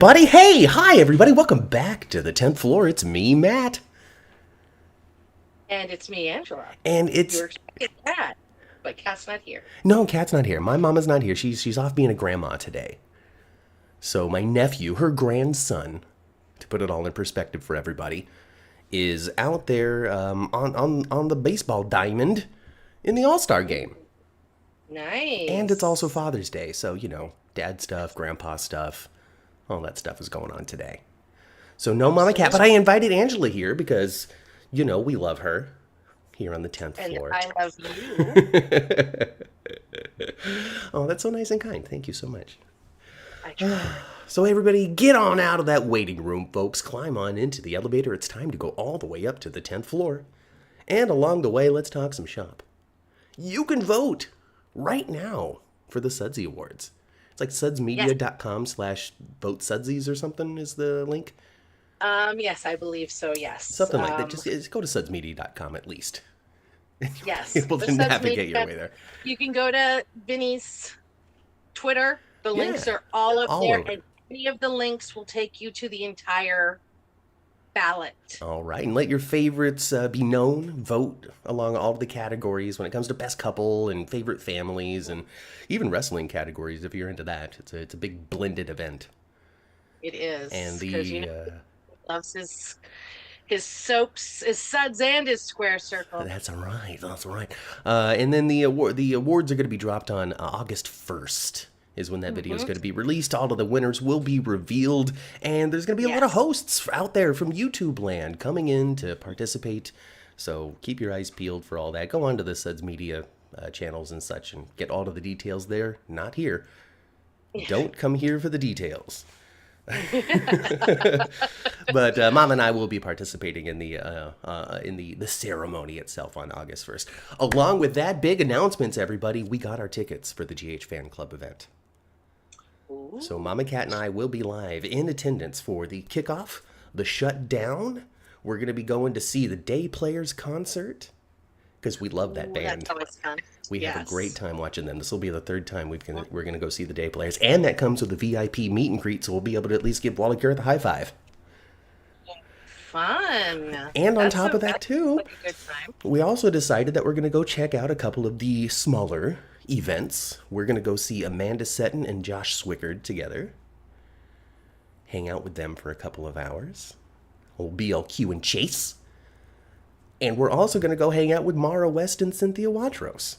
Buddy, hey, hi everybody, welcome back to the 10th floor. It's me, Matt. And it's me, Angela. And You it's were expecting Cat, but Cat's not here. no, Kat's not here. My mama's not here. She's off being a grandma today. So my nephew, her grandson, to put it all in perspective for everybody, is out there on the baseball diamond in the All-Star game. And it's also Nice. Father's Day, so dad stuff, grandpa stuff, all that stuff is going on today. So no Mama Cat, but I Absolutely. invited Angela here because we love her here on the 10th And floor. I love you. Oh, that's so nice and kind. Thank you so much. I try. So everybody get on out of that waiting room, folks. Climb on into the elevator. It's time to go all the way up to the 10th floor. And along the way, let's talk some shop. You can vote right now for the Sudsy Awards. It's like Yes. sudsmedia.com/vote Sudsies or something is the link. Yes, I believe so. Yes. Something like that. Just go to sudsmedia.com at least. Yes. Able The to subs navigate your media. way there. You can go to Vinny's Twitter. The Yeah, links are all up all there, over. and any of the links will take you to the entire ballot. All right, and let your favorites be known. Vote along all of the categories when it comes to best couple and favorite families, and even wrestling categories if you're into that. It's a big blended event, It and is because the he loves his soaps, his suds, and his square circle. that's all right, that's all right. And then the awards are going to be dropped on August 1st. Is when that video is Hmm. going to be released. All of the winners will be revealed, and there's going to be a lot of Yes. hosts out there from YouTube land coming in to participate. So keep your eyes peeled for all that. Go on to the Suds Media channels and such and get all of the details there. Not here. Don't come here for the details. But Mom and I will be participating in the ceremony itself on August 1st. Along with that, big announcements, everybody. We got our tickets for the GH Fan Club event. So Ooh. Mama Cat and I will be live in attendance for the kickoff, the shutdown. We're going to be going to see the Day Players concert because we love that Ooh, that's band. always fun. We have a great Yes. time watching them. This will be the third time we're going to go see the Day Players, and that comes with a VIP meet and greet, so we'll be able to at least give Wally Garrett the high five. Fun. And on top of that That's too, like a good time. we also decided that we're going to go check out a couple of the smaller events. We're going to go see Amanda Setton and Josh Swickard together. Hang out with them for a couple of hours. Old BLQ and Chase. And we're also going to go hang out with Mara West and Cynthia Watros.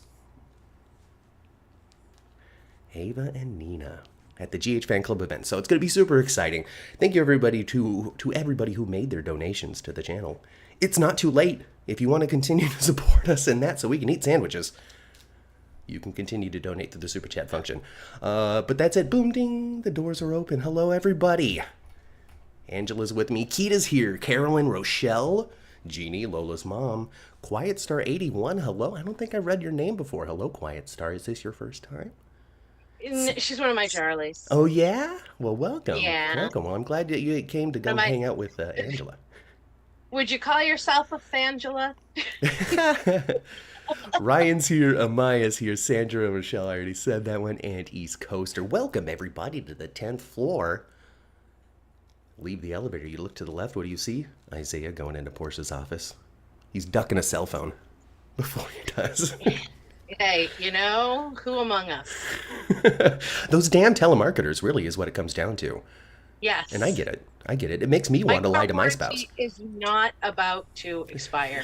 Ava and Nina at the GH Fan Club event. So it's going to be super exciting. Thank you everybody to everybody who made their donations to the channel. It's not too late. If you want to continue to support us in that so we can eat sandwiches, you can continue to donate through the super chat function. But that's it. Boom ding. The doors are open. Hello everybody. Angela's with me. Keita's here. Carolyn, Rochelle, Jeannie, Lola's mom. Quiet Star 81. Hello. I don't think I read your name before. Hello, Quiet Star. Is this your first time? She's one of my Charlies. Oh yeah. Well, welcome, Yeah. welcome. Well, I'm glad that you came to One go of my, hang out with Angela. would you call yourself a Fangela? Ryan's here, Amaya's here, Sandra and Rochelle. I already said that one, and East Coaster. Welcome everybody to the 10th floor. Leave the elevator. You look to the left. What do you see? Isaiah going into Portia's office. He's ducking a cell phone before he does. Hey, who among us? Those damn telemarketers really is what it comes down to. And I Yes. get it. I get it. It makes me My want to lie car to my spouse. warranty is not about to expire.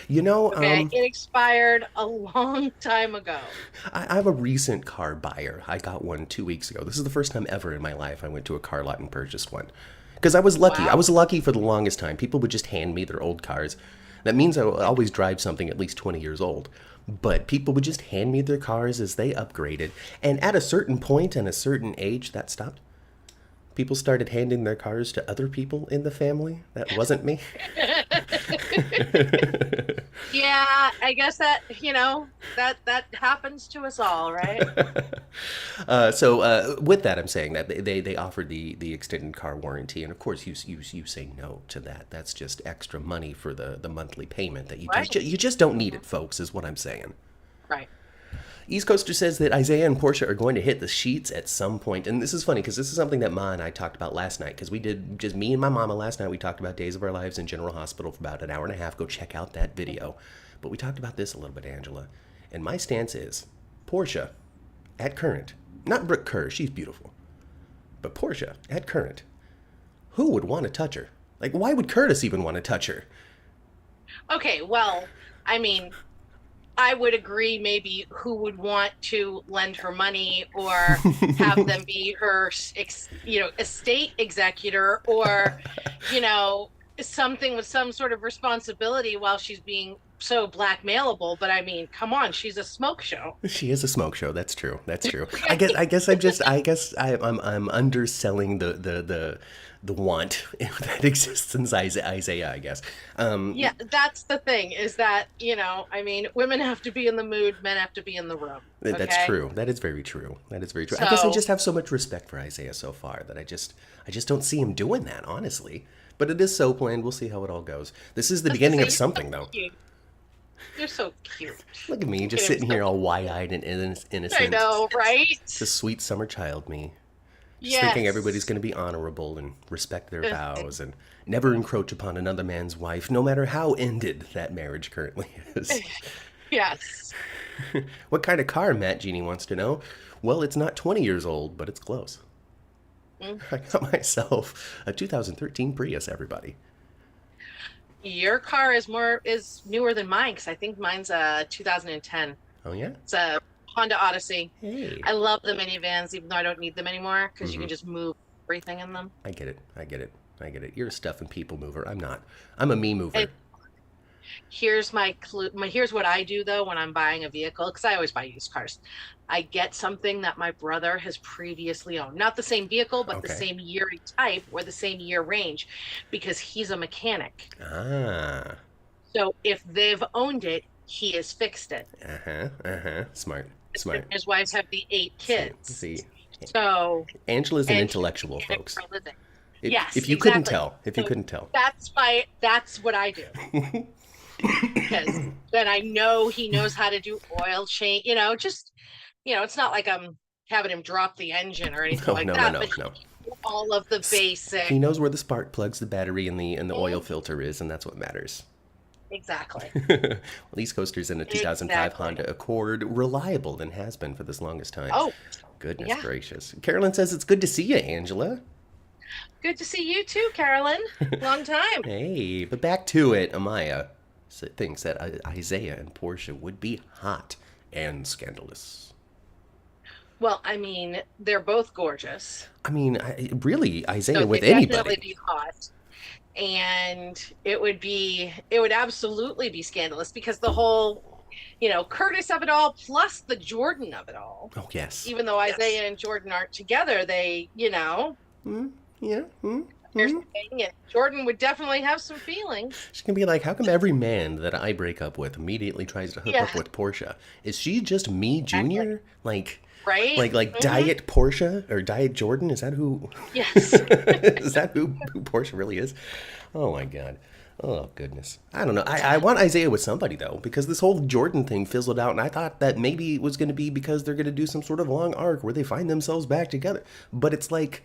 You know, Okay, it expired a long time ago. I'm a recent car buyer. I got one 2 weeks ago. This is the first time ever in my life I went to a car lot and purchased one. Because I was lucky. I Wow. was lucky for the longest time. People would just hand me their old cars. That means I would always drive something at least 20 years old. But people would just hand me their cars as they upgraded. And at a certain point and a certain age, that stopped. People started handing their cars to other people in the family. That wasn't me. Yeah, I guess that happens to us all, right? So with that, I'm saying that they offered the extended car warranty, and of course you say no to that. That's just extra money for the monthly payment that you Right. just don't need it, folks. Is what I'm saying. Right. East Coaster says that Isaiah and Portia are going to hit the sheets at some point. And this is funny because this is something that Ma and I talked about last night. Because we did, just me and my mama last night, we talked about Days of Our Lives in General Hospital for about an hour and a half. Go check out that video. But we talked about this a little bit, Angela. And my stance is Portia, at current, not Brooke Kerr, she's beautiful. But Portia, at current, who would want to touch her? Like, why would Curtis even want to touch her? Okay, well, I mean, I would agree maybe who would want to lend her money or have them be her, estate executor or, something with some sort of responsibility while she's being so blackmailable. But I mean, come on, she's a smoke show. She is a smoke show. That's true. That's true. I guess I'm underselling the want that exists in Isaiah, I guess. Yeah, that's the thing is that, women have to be in the mood, men have to be in the room. Okay? That's true. That is very true. That is very true. So, I guess I just have so much respect for Isaiah so far that I just don't see him doing that, honestly. But it is so planned. We'll see how it all goes. This is the beginning of something, though. You're so cute. Look at me, just sitting here all wide-eyed and innocent. I know, right? It's a sweet summer child me. Just Yes. thinking everybody's going to be honorable and respect their vows and never encroach upon another man's wife, no matter how ended that marriage currently is. Yes. What kind of car, Matt Jeannie wants to know? Well, it's not 20 years old, but it's close. I got myself a 2013 Prius, everybody. Your car is newer than mine because I think mine's a 2010. Oh, yeah? It's a Honda Odyssey. Hey. I love the minivans, even though I don't need them anymore because you can just move everything in them. I get it. You're a stuff and people mover. I'm not. I'm a me mover. And here's my clue. Here's what I do though when I'm buying a vehicle, because I always buy used cars. I get something that my brother has previously owned, not the same vehicle, but the same year type or the same year range, because he's a mechanic. Ah. So if they've owned it, he has fixed it. Smart. His wives have the 8 kids. See. So Angela's an intellectual, folks. Yes, if you couldn't tell. That's what I do. Because then I know he knows how to do oil change, it's not like I'm having him drop the engine or anything No. All of the basic. He knows where the spark plugs, the battery, and the oil filter is, and that's what matters. Exactly. Well, East Coaster's in a 2005 Honda Accord, reliable and has been for this longest time. Oh, goodness gracious. Carolyn says it's good to see you, Angela. Good to see you too, Carolyn. Long time. Hey, but back to it. Amaya thinks that Isaiah and Portia would be hot and scandalous. Well, I mean, they're both gorgeous. I mean, really, Isaiah So with they'd anybody. definitely be hot. And it would absolutely be scandalous because the whole, Curtis of it all, plus the Jordan of it all. Oh, yes. Even though Isaiah and Jordan aren't together, they, Yeah. They're saying it. Jordan would definitely have some feelings. She's going to be like, how come every man that I break up with immediately tries to hook up with Portia? Is she just me, Junior? Like... Right? Like Diet Portia or Diet Jordan? Is that who? Yes. Is that who Portia really is? Oh my God. Oh goodness. I don't know. I want Isaiah with somebody though, because this whole Jordan thing fizzled out, and I thought that maybe it was going to be because they're going to do some sort of long arc where they find themselves back together. But it's like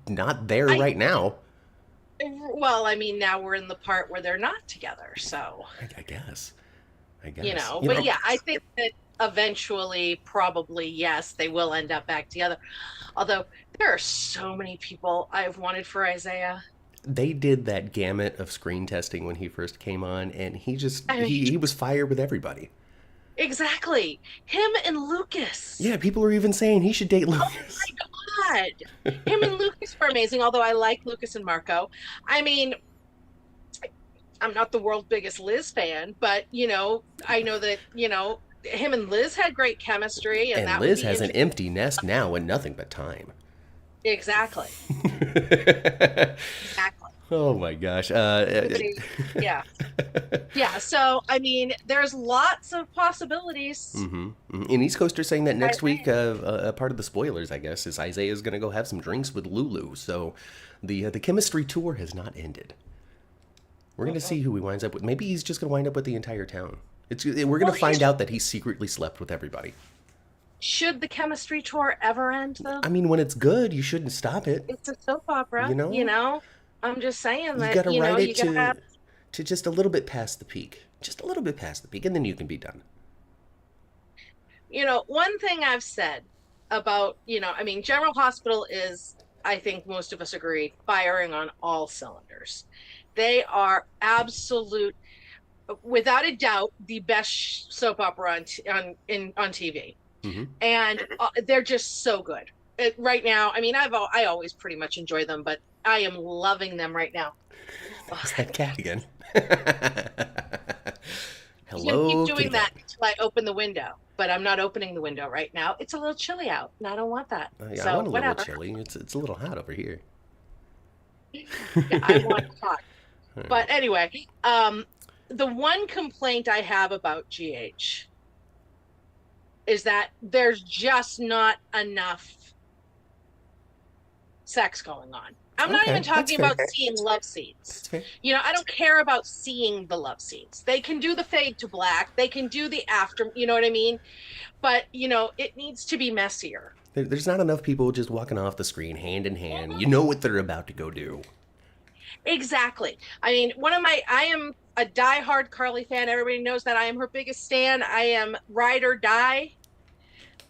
not there right now. Well, I mean, now we're in the part where they're not together, so I guess. Yeah, I think that eventually, probably, yes, they will end up back together. Although there are so many people I've wanted for Isaiah. They did that gamut of screen testing when he first came on, and he was fired with everybody. Exactly. Him and Lucas. Yeah, people are even saying he should date Lucas. Oh my God. Him and Lucas were amazing, although I like Lucas and Marco. I mean, I'm not the world's biggest Liz fan, but, I know that, him and Liz had great chemistry. And Liz has an empty nest now and nothing but time. Exactly. Exactly. Oh my gosh. Yeah. Yeah. So, I mean, there's lots of possibilities. And East Coaster saying that next week, a part of the spoilers, I guess, is Isaiah's going to go have some drinks with Lulu. So the chemistry tour has not ended. We're going to see who he winds up with. Maybe he's just going to wind up with the entire town. We're going to find out that he secretly slept with everybody. Should the chemistry tour ever end, though? I mean, when it's good, you shouldn't stop it. It's a soap You opera, you know, know? I'm just saying you that, got to write it you gotta, to just a little bit past the peak, just a little bit past the peak, and then you can be done. one thing I've said about, I mean, General Hospital is, I think most of us agree, firing on all cylinders. They are absolute, without a doubt, the best soap opera on TV, Hmm. and they're just so good. Right now, I mean, I always pretty much enjoy them, but I am loving them right now. There's that cat again. He's gonna keep Hello, kitty doing that cat. until I open the window, but I'm not opening the window right now. It's a little chilly out, and I don't want that. Oh, yeah, I So want a little whatever. chilly. It's a little hot over here. Yeah, I want hot. But anyway, the one complaint I have about GH is that there's just not enough sex going on. I'm not even Okay, that's talking fair. about seeing love scenes. That's fair. I don't care about seeing the love scenes. They can do the fade to black, they can do the after, you know what I mean? But, it needs to be messier. There's not enough people just walking off the screen hand in hand. You know what they're about to go do. Exactly. I mean, I am a diehard Carly fan. Everybody knows that I am her biggest stan. I am ride or die,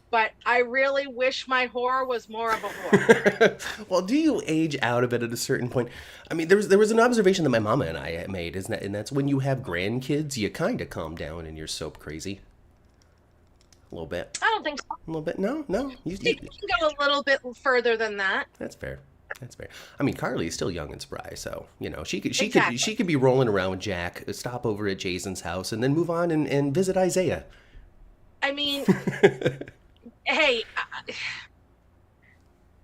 but I really wish my whore was more of a whore. Well, do you age out of it at a certain point? I mean, there was an observation that my mama and I made, isn't that? And that's when you have grandkids, you kind of calm down and you're soap crazy. A little bit. I don't think so. A little bit. No, no. You can go a little bit further than that. That's fair. That's fair. I mean, Carly's still young and spry, so Exactly. she could be rolling around with Jack, stop over at Jason's house, and then move on and visit Isaiah. I mean, hey,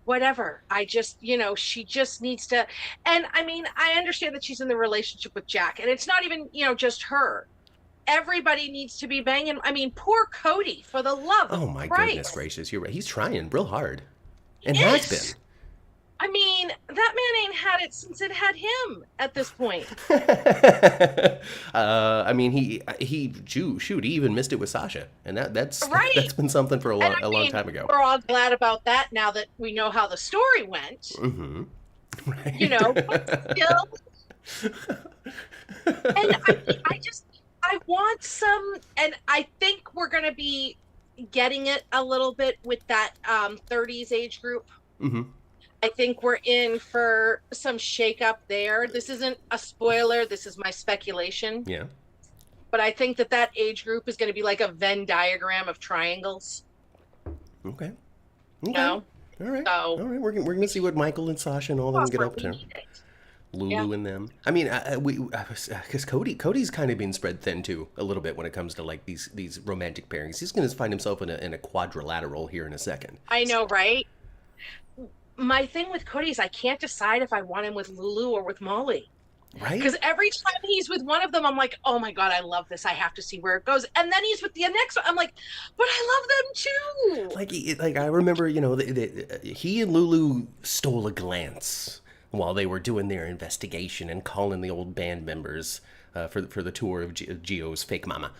whatever. I just, she just needs to. And I mean, I understand that she's in the relationship with Jack, and it's not even, just her. Everybody needs to be banging. I mean, poor Cody, for the love Oh of my goodness Christ. gracious, you're right. He's trying real hard, and has Yes. been. I mean, that man ain't had it since it had him at this point. I mean, he even missed it with Sasha, and that's Right. that's been something for And I a long mean, time ago. we're all glad about that now that we know how the story went, Mm-hmm. Right. but still. And I want some, and I think we're going to be getting it a little bit with that 30s age group. Mm-hmm. I think we're in for some shakeup there. This isn't a spoiler. This is my speculation. Yeah. But I think that age group is going to be like a Venn diagram of triangles. Okay. You Okay. know? All right. So All right. We're gonna see what Michael and Sasha and all them get up to. Lulu Yeah. and them. I mean, because Cody's kind of being spread thin too a little bit when it comes to like these romantic pairings. He's gonna find himself in a quadrilateral here in a second. I know, right? My thing with Cody is I can't decide if I want him with Lulu or with Molly. Right? Because every time he's with one of them, I'm like, oh my God, I love this. I have to see where it goes. And then he's with the next one. I'm like, but I love them too. Like I remember, he and Lulu stole a glance while they were doing their investigation and calling the old band members for the tour of Gio's fake mama.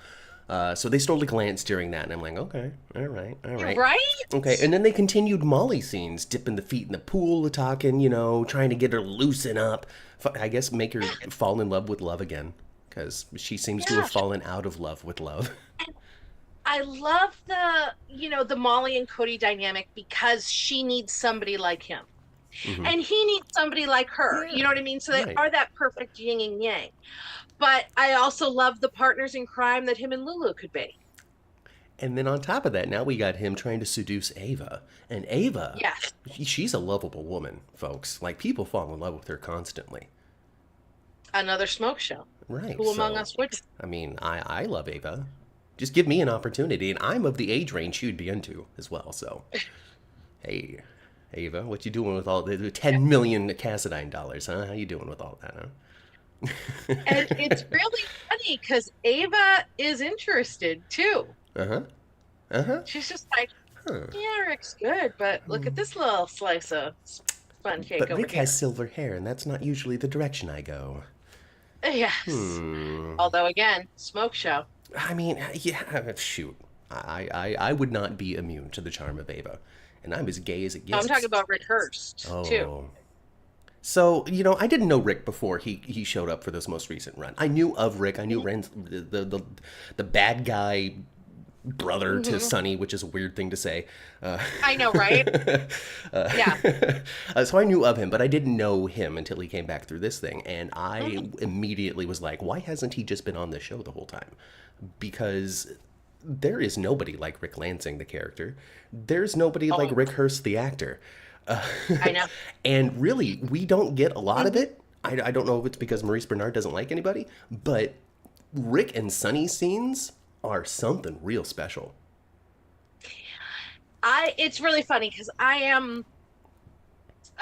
So they stole a glance during that, and I'm like, okay, all right, all right. Right? Okay, and then they continued Molly scenes, dipping the feet in the pool, talking, trying to get her loosen up. I guess make her fall in love with love again, because she seems to Yeah. have fallen out of love with love. I love the Molly and Cody dynamic because she needs somebody like him. Mhm. And he needs somebody like her. You know what I mean? So they Right. are that perfect yin and yang. But I also love the partners in crime that him and Lulu could be. And then on top of that, now we got him trying to seduce Ava. And Ava, Yes. she's a lovable woman, folks. Like, people fall in love with her constantly. Another smoke show. Right. Who among so, us would? I mean, I love Ava. Just give me an opportunity, and I'm of the age range she'd be into as well. So, hey, Ava, what you doing with all the 10 million Cassadine dollars, huh? How you doing with all that, huh? And it's really funny because Ava is interested too. Uh-huh. Uh-huh. She's just like, Huh. yeah, Rick's good, but look at this little slice of sponge cake But over Rick here. has silver hair, and that's not usually the direction I go. Yes. Hmm. Although again, smoke show. I mean, yeah, shoot. I would not be immune to the charm of Ava, and I'm as gay as it I'm talking gets. about Rick Hurst too. Oh. So, I didn't know Rick before he showed up for this most recent run. I knew of Rick. I knew the bad guy brother to Sonny, which is a weird thing to say. I know, right? Yeah. So I knew of him, but I didn't know him until he came back through this thing. And I immediately was like, why hasn't he just been on this show the whole time? Because there is nobody like Rick Lansing, the character. There's nobody like Rick Hurst, the actor. I know. And really, we don't get a lot of it. I don't know if it's because Maurice Bernard doesn't like anybody, but Rick and Sonny scenes are something real special. It's really funny because I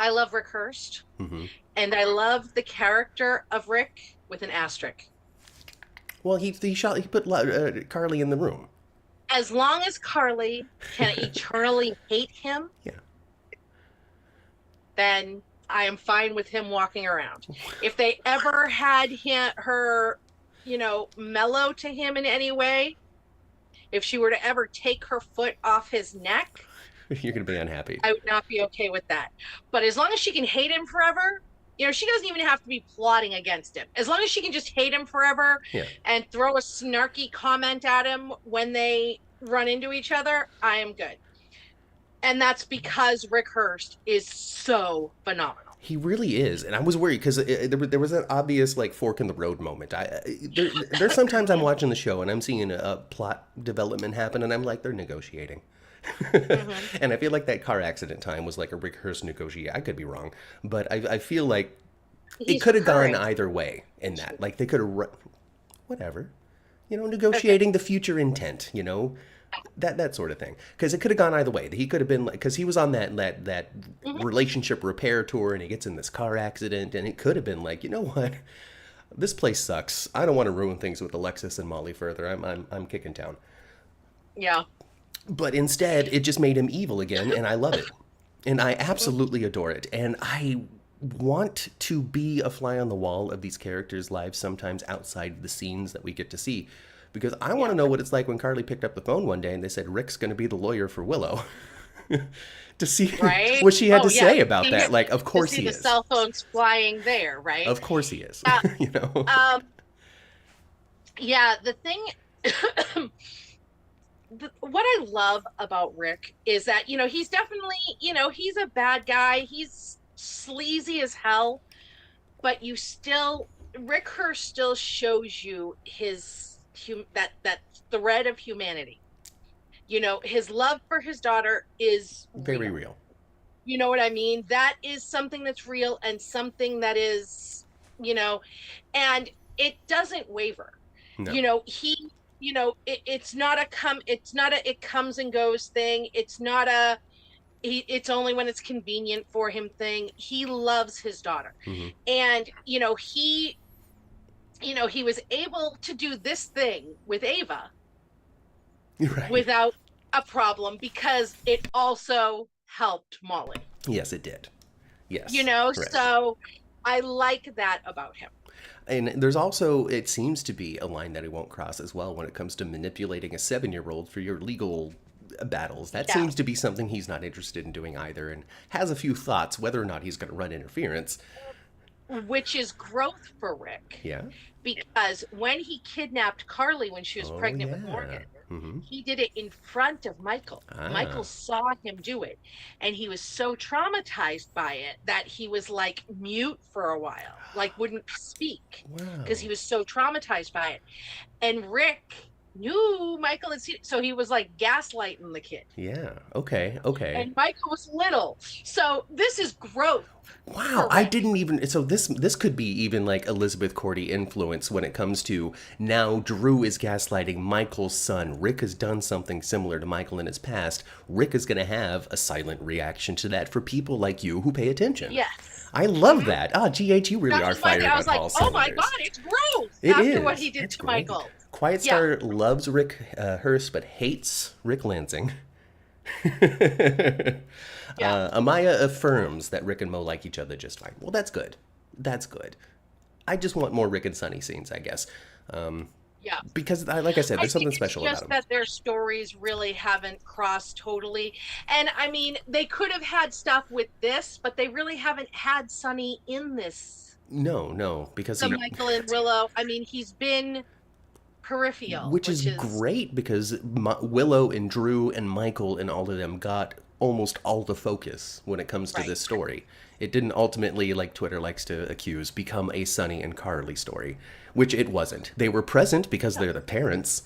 love Rick Hurst, and I love the character of Rick with an asterisk. Well, he put Carly in the room. As long as Carly can eternally hate him, Yeah. then I am fine with him walking around. If they ever had her, mellow to him in any way, if she were to ever take her foot off his neck, You're going to be unhappy. I would not be okay with that. But as long as she can hate him forever, she doesn't even have to be plotting against him. As long as she can just hate him forever and throw a snarky comment at him when they run into each other, I am good. And that's because Rick Hurst is so phenomenal. He really is, and I was worried because there was an obvious fork in the road moment. There's sometimes I'm watching the show and I'm seeing a plot development happen, and I'm like, they're negotiating. And I feel like that car accident time was like a Rick Hurst negotiation. I could be wrong, but I feel like it could have gone either way in that. Like they could have, whatever, negotiating the future intent. That sort of thing, because it could have gone either way. He could have been because he was on that relationship repair tour, and he gets in this car accident, and it could have been like, you know what, this place sucks. I don't want to ruin things with Alexis and Molly further. I'm kicking town. Yeah. But instead, it just made him evil again, and I love it, and I absolutely adore it, and I want to be a fly on the wall of these characters' lives sometimes outside the scenes that we get to see. Because I want to know what it's like when Carly picked up the phone one day and they said Rick's going to be the lawyer for Willow. To see what she had to say about that. Like, of course he is. The cell phones flying there, right? Of course he is. Yeah, the thing, what I love about Rick is that, he's definitely, he's a bad guy. He's sleazy as hell. But Rick Hurst still shows you that thread of humanity. His love for his daughter is very real. You know what I mean? That is something that's real and something that is, and it doesn't waver. No. It's not a it comes and goes thing. It's not it's only when it's convenient for him thing. He loves his daughter. And, he was able to do this thing with Ava without a problem because it also helped Molly. Yes, it did. Yes. Correct. So I like that about him. And there's also, it seems to be a line that he won't cross as well when it comes to manipulating a 7-year-old for your legal battles. That seems to be something he's not interested in doing either, and has a few thoughts whether or not he's going to run interference. Which is growth for Rick. Yeah. Because when he kidnapped Carly when she was pregnant with Morgan, he did it in front of Michael. Michael saw him do it, and he was so traumatized by it that he was like mute for a while, like wouldn't speak because he was so traumatized by it. And Rick knew Michael had seen it, so he was like gaslighting the kid. Yeah. Okay. And Michael was little, so this is growth. Wow, I didn't even. So this could be even like Elizabeth Cordy influence when it comes to now Drew is gaslighting Michael's son. Rick has done something similar to Michael in his past. Rick is going to have a silent reaction to that for people like you who pay attention. Yes. I love that. GH, you really are fired I was on like, all cylinders. Oh my God, it's growth after what he did to Michael. Quiet Star loves Rick Hurst but hates Rick Lansing. Amaya affirms that Rick and Mo like each other just fine. Well, that's good. I just want more Rick and Sonny scenes, I guess. Yeah. Because, like I said, I there's something think it's special about just him. that their stories really haven't crossed totally. And I mean, they could have had stuff with this, but they really haven't had Sonny in this. No, because The he, Michael and Willow. I mean, he's been peripheral, which is which is, great because Willow and Drew and Michael and all of them got almost all the focus when it comes to right. this story. It didn't ultimately, like Twitter likes to accuse, become a Sonny and Carly story, which it wasn't. They were present because they're the parents,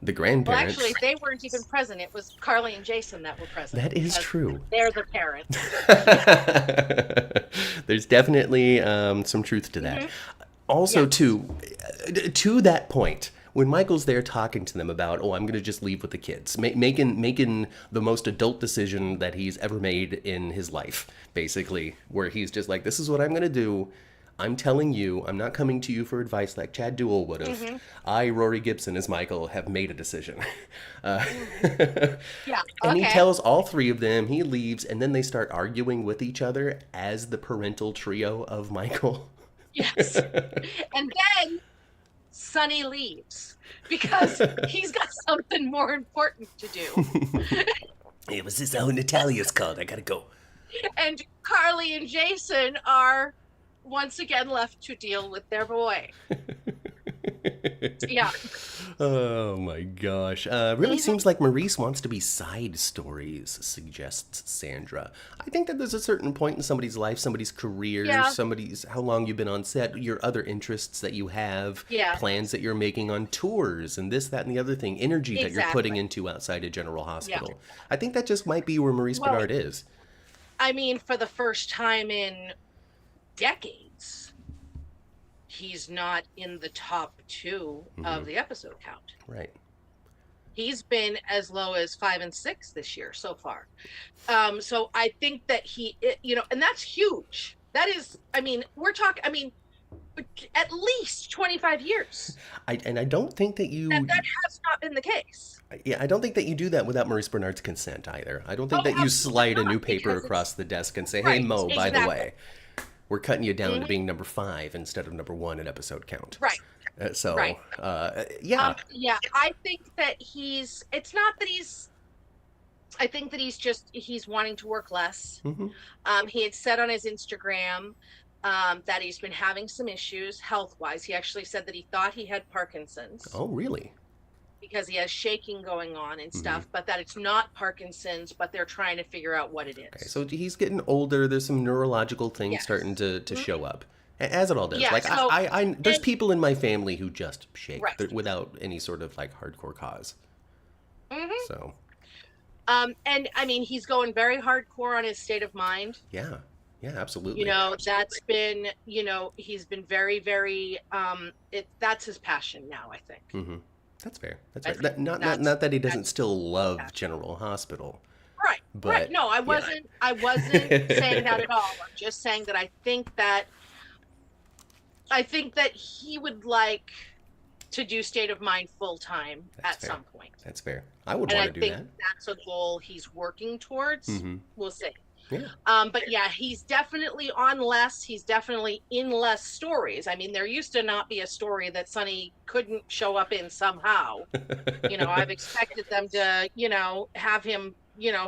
the Well, grandparents. actually, they weren't even present. It was Carly and Jason that were present That is because true. they're the parents. There's definitely some truth to that. Hmm. Also, Yes. to that point, when Michael's there talking to them about, oh, I'm going to just leave with the kids, making the most adult decision that he's ever made in his life, basically, where he's just like, this is what I'm going to do. I'm telling you, I'm not coming to you for advice like Chad Duell would have. Hmm. I, Rory Gibson, as Michael, have made a decision. Uh, Yeah. and he Okay. tells all three of them, he leaves, and then they start arguing with each other as the parental trio of Michael. Yes. And then Sonny leaves because he's got something more important to do. It was this how Natalia's called. I gotta go. And Carly and Jason are once again left to deal with their boy. Yeah. Oh my gosh. Really Mhm. seems like Maurice wants to be side stories, suggests Sandra. I think that there's a certain point in somebody's life, somebody's career, Yeah. somebody's how long you've been on set, your other interests that you have, Yeah. plans that you're making on tours, and this, that, and the other thing, energy that you're putting Exactly. into outside of General Yeah. Hospital. I think that just might be where Maurice Well, Bernard is. I mean, for the first time in decades, he's not in the top 2 of the episode count. Right. He's been as low as 5 and 6 this year so far. So I think that and that's huge. That is, I mean, we're talking, I mean, at least 25 years. And I don't think that you And that has not been the case. Yeah, I don't think that you do that without Maurice Bernard's consent either. I don't think Oh, that you absolutely slide a not, new paper because across it's the desk and say, "Hey right, Mo, by the exactly. way, we're cutting you down to Mhm. being number 5 instead of number 1 in episode count." Right, So, right. yeah, Yeah, I think that it's not that I think that he's wanting to work less. hmm He had said on his Instagram that he's been having some issues health-wise. He actually said that he thought he had Parkinson's Oh, really? because he has shaking going on and hmm stuff, but that it's not Parkinson's, but they're trying to figure out what it Okay, is. so he's getting older. There's some neurological things starting Yes. to Mhm. show up, as it all does. Yeah, Like so, there's and people in my family who just shake right. without any sort of like hardcore cause. Hmm. So, And I mean, he's going very hardcore on his state of mind. yeah, absolutely. That's been, he's been very, very, that's his passion now, I think. hmm That's fair. That's I fair. think Not that he doesn't that's still love passion. General Hospital, Right, right. but No, yeah. I wasn't saying that at all. I'm just saying that I think that he would like to do State of Mind full time That's at fair. some point. That's fair. I would And I want to do think that. that's a goal he's working towards. hmm We'll see. Yeah. But yeah, he's definitely on less. He's definitely in less stories. I mean, there used to not be a story that Sonny couldn't show up in somehow. I've expected them to, have him,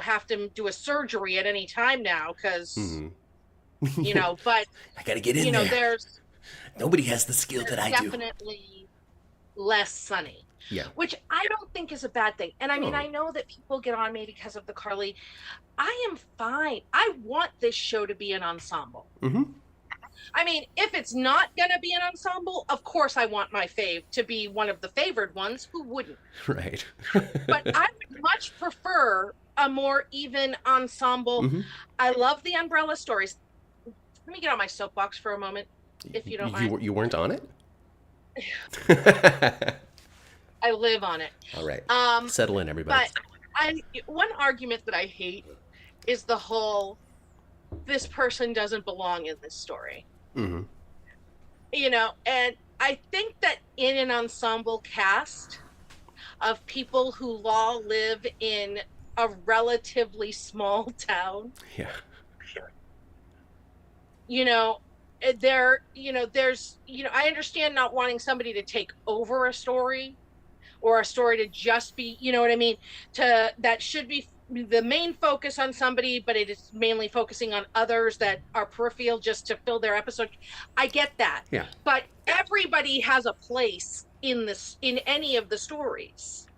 have to do a surgery at any time now because, hmm but, I gotta get in there. there's Nobody has the skill that I do. definitely less Sonny. Yeah. Which I don't think is a bad thing. And I mean, No. I know that people get on me because of the Carly. I am fine. I want this show to be an ensemble. hmm I mean, if it's not going to be an ensemble, of course I want my fave to be one of the favored ones. Who wouldn't? Right. But I would much prefer a more even ensemble. hmm I love the umbrella stories. Let me get on my soapbox for a moment, if you don't mind. You weren't on it. I live on it. All right. Um, Settle in, everybody. but one argument that I hate is the whole this person doesn't belong in this story. hmm And I think that in an ensemble cast of people who all live in a relatively small town, Yeah. there's, I understand not wanting somebody to take over a story, or a story to just be, you know what I mean? That should be the main focus on somebody, but it is mainly focusing on others that are peripheral just to fill their episode. I get that. Yeah. But everybody has a place in any of the stories,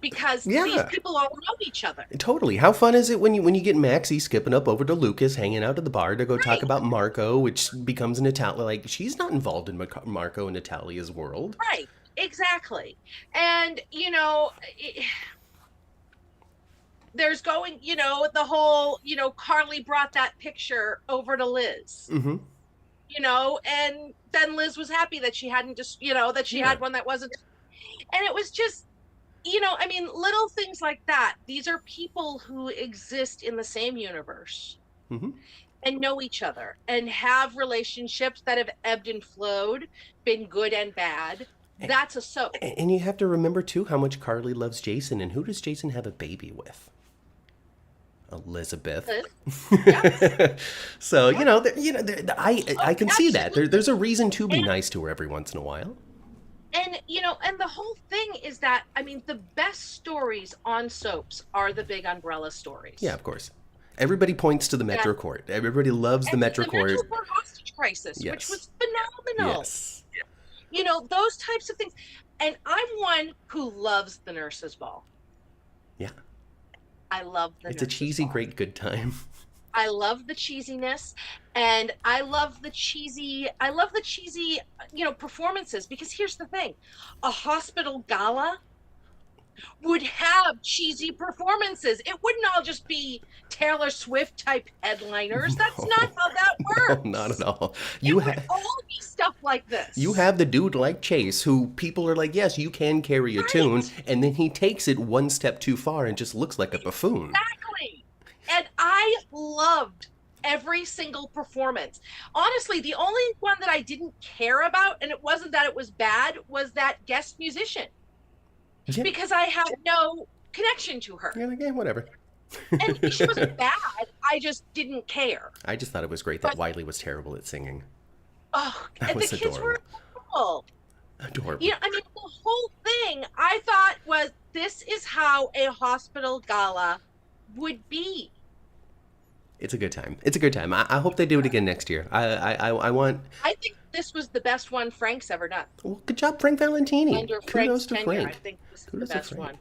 because these Yeah. people all know each other. Totally. How fun is it when you get Maxie skipping up over to Lucas, hanging out at the bar to go talk Right. about Marco, which becomes Natalia. Like, she's not involved in Marco and Natalia's world. Right. Exactly. And, there's going, the whole, Carly brought that picture over to Liz, Mm-hmm. And then Liz was happy that she hadn't just, that she Yeah. had one that wasn't. And it was just, little things like that. These are people who exist in the same universe, Mm-hmm. and know each other and have relationships that have ebbed and flowed, been good and bad. That's a soap. And you have to remember, too, how much Carly loves Jason. And who does Jason have a baby with? Elizabeth. Liz? Yes. So, I can see that. Absolutely. There's a reason to be nice to her every once in a while. And, and the whole thing is that, the best stories on soaps are the big umbrella stories. Yeah, of course. Everybody points to the Metro Court. Everybody loves the Metro Court. The Metro Court hostage crisis, Yes. which was phenomenal. Yes. Those types of things. And I'm one who loves the nurse's ball. Yeah. I love the It's a nurse's cheesy, ball. great, good time. I love the cheesiness, and I love the cheesy, performances, because here's the thing. A hospital gala would have cheesy performances. It wouldn't all just be Taylor Swift type headliners. That's not how that works. No, not at all. It would all be stuff like this. You have the dude like Chase, who people are like, yes, you can carry a tune, and then he takes it one step too far and just looks like a buffoon. Exactly. And I loved every single performance. Honestly, the only one that I didn't care about, and it wasn't that it was bad, was that guest musician. Yeah. Because I have no connection to her. You're like, whatever. And she wasn't bad. I just didn't care. I just thought it was great that Wiley was terrible at singing. Oh, That and the was kids were adorable. adorable. Adorable. The whole thing I thought was, this is how a hospital gala would be. It's a good time. It's a good time. I hope they do it again next year. I want. I think this was the best one Frank's ever done. Well, good job, Frank Valentini. Under Kudos Frank's to tenure, Frank. I think this is Kudos the to best Frank.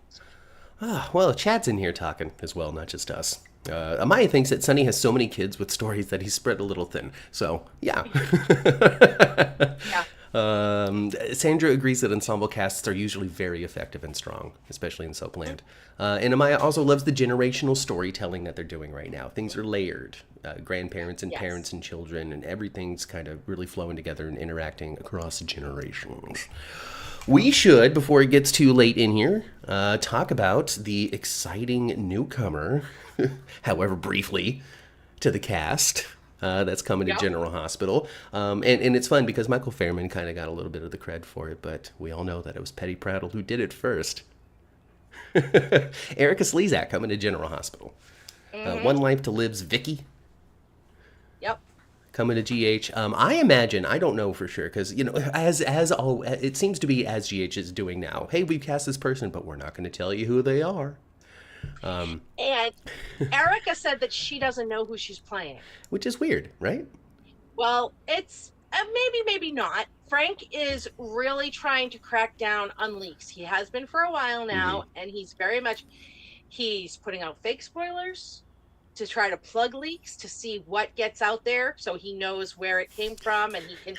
one. Well, Chad's in here talking as well, not just us. Amaya thinks that Sonny has so many kids with stories that he's spread a little thin. So, yeah. Yeah. Sandra agrees that ensemble casts are usually very effective and strong, especially in Soapland. And Amaya also loves the generational storytelling that they're doing right now. Things are layered. Grandparents and Yes. parents and children, and everything's kind of really flowing together and interacting across generations. We should, before it gets too late in here, talk about the exciting newcomer, however briefly, to the cast. That's coming to Yep. General Hospital. And it's fun because Michael Fairman kind of got a little bit of the cred for it, but we all know that it was Petty Prattle who did it first. Erica Slezak coming to General Hospital. One Life to Live's Vicky Yep. coming to GH. I imagine, I don't know for sure, because, it seems to be as GH is doing now. Hey, we've cast this person, but we're not going to tell you who they are. And Erica said that she doesn't know who she's playing. Which is weird, right? Well, it's maybe not. Frank is really trying to crack down on leaks. He has been for a while now, and he's putting out fake spoilers to try to plug leaks to see what gets out there, so he knows where it came from, and he can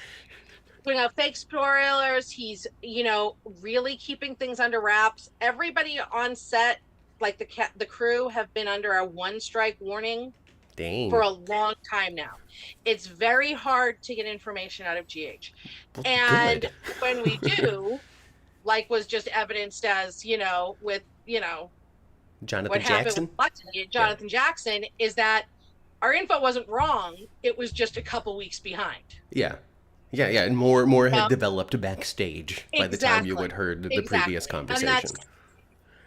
putting out fake spoilers. He's really keeping things under wraps. Everybody on set, like the crew, have been under a 1-strike warning Dang. for a long time now. It's very hard to get information out of GH. And Good. when we do, like was just evidenced as, with, Jonathan what happened Jackson? with Jonathan Jackson, is that our info wasn't wrong. It was just a couple weeks behind. Yeah. Yeah, and more had developed backstage by the time you had heard the previous conversation. And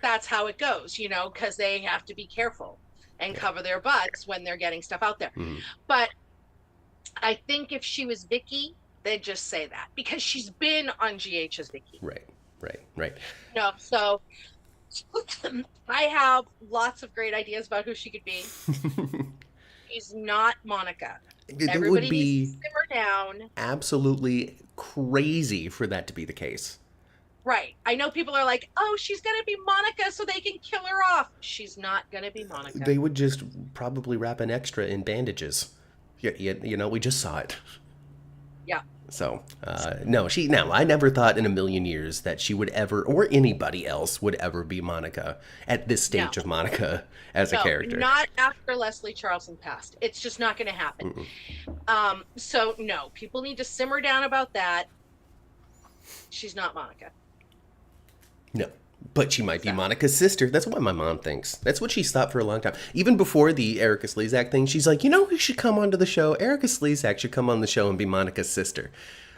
that's how it goes, because they have to be careful and cover their butts when they're getting stuff out there. But I think if she was Vicky, they'd just say that because she's been on GH as Vicky. Right, right, right. No, so I have lots of great ideas about who she could be. She's not Monica. It would Everybody needs to be simmer down. absolutely crazy for that to be the case. Right. I know people are like, oh, she's going to be Monica so they can kill her off. She's not going to be Monica. They would just probably wrap an extra in bandages. You know, we just saw it. Yeah. So, no, I never thought in a million years that she would ever, or anybody else would ever be Monica at this stage of Monica as a character. Not after Leslie Charleston passed. It's just not going to happen. So, no, people need to simmer down about that. She's not Monica. No, but she might be Monica's sister. That's what my mom thinks. That's what she's thought for a long time. Even before the Erica Slezak thing, she's like, you know who should come onto the show? Erica Slezak should come on the show and be Monica's sister.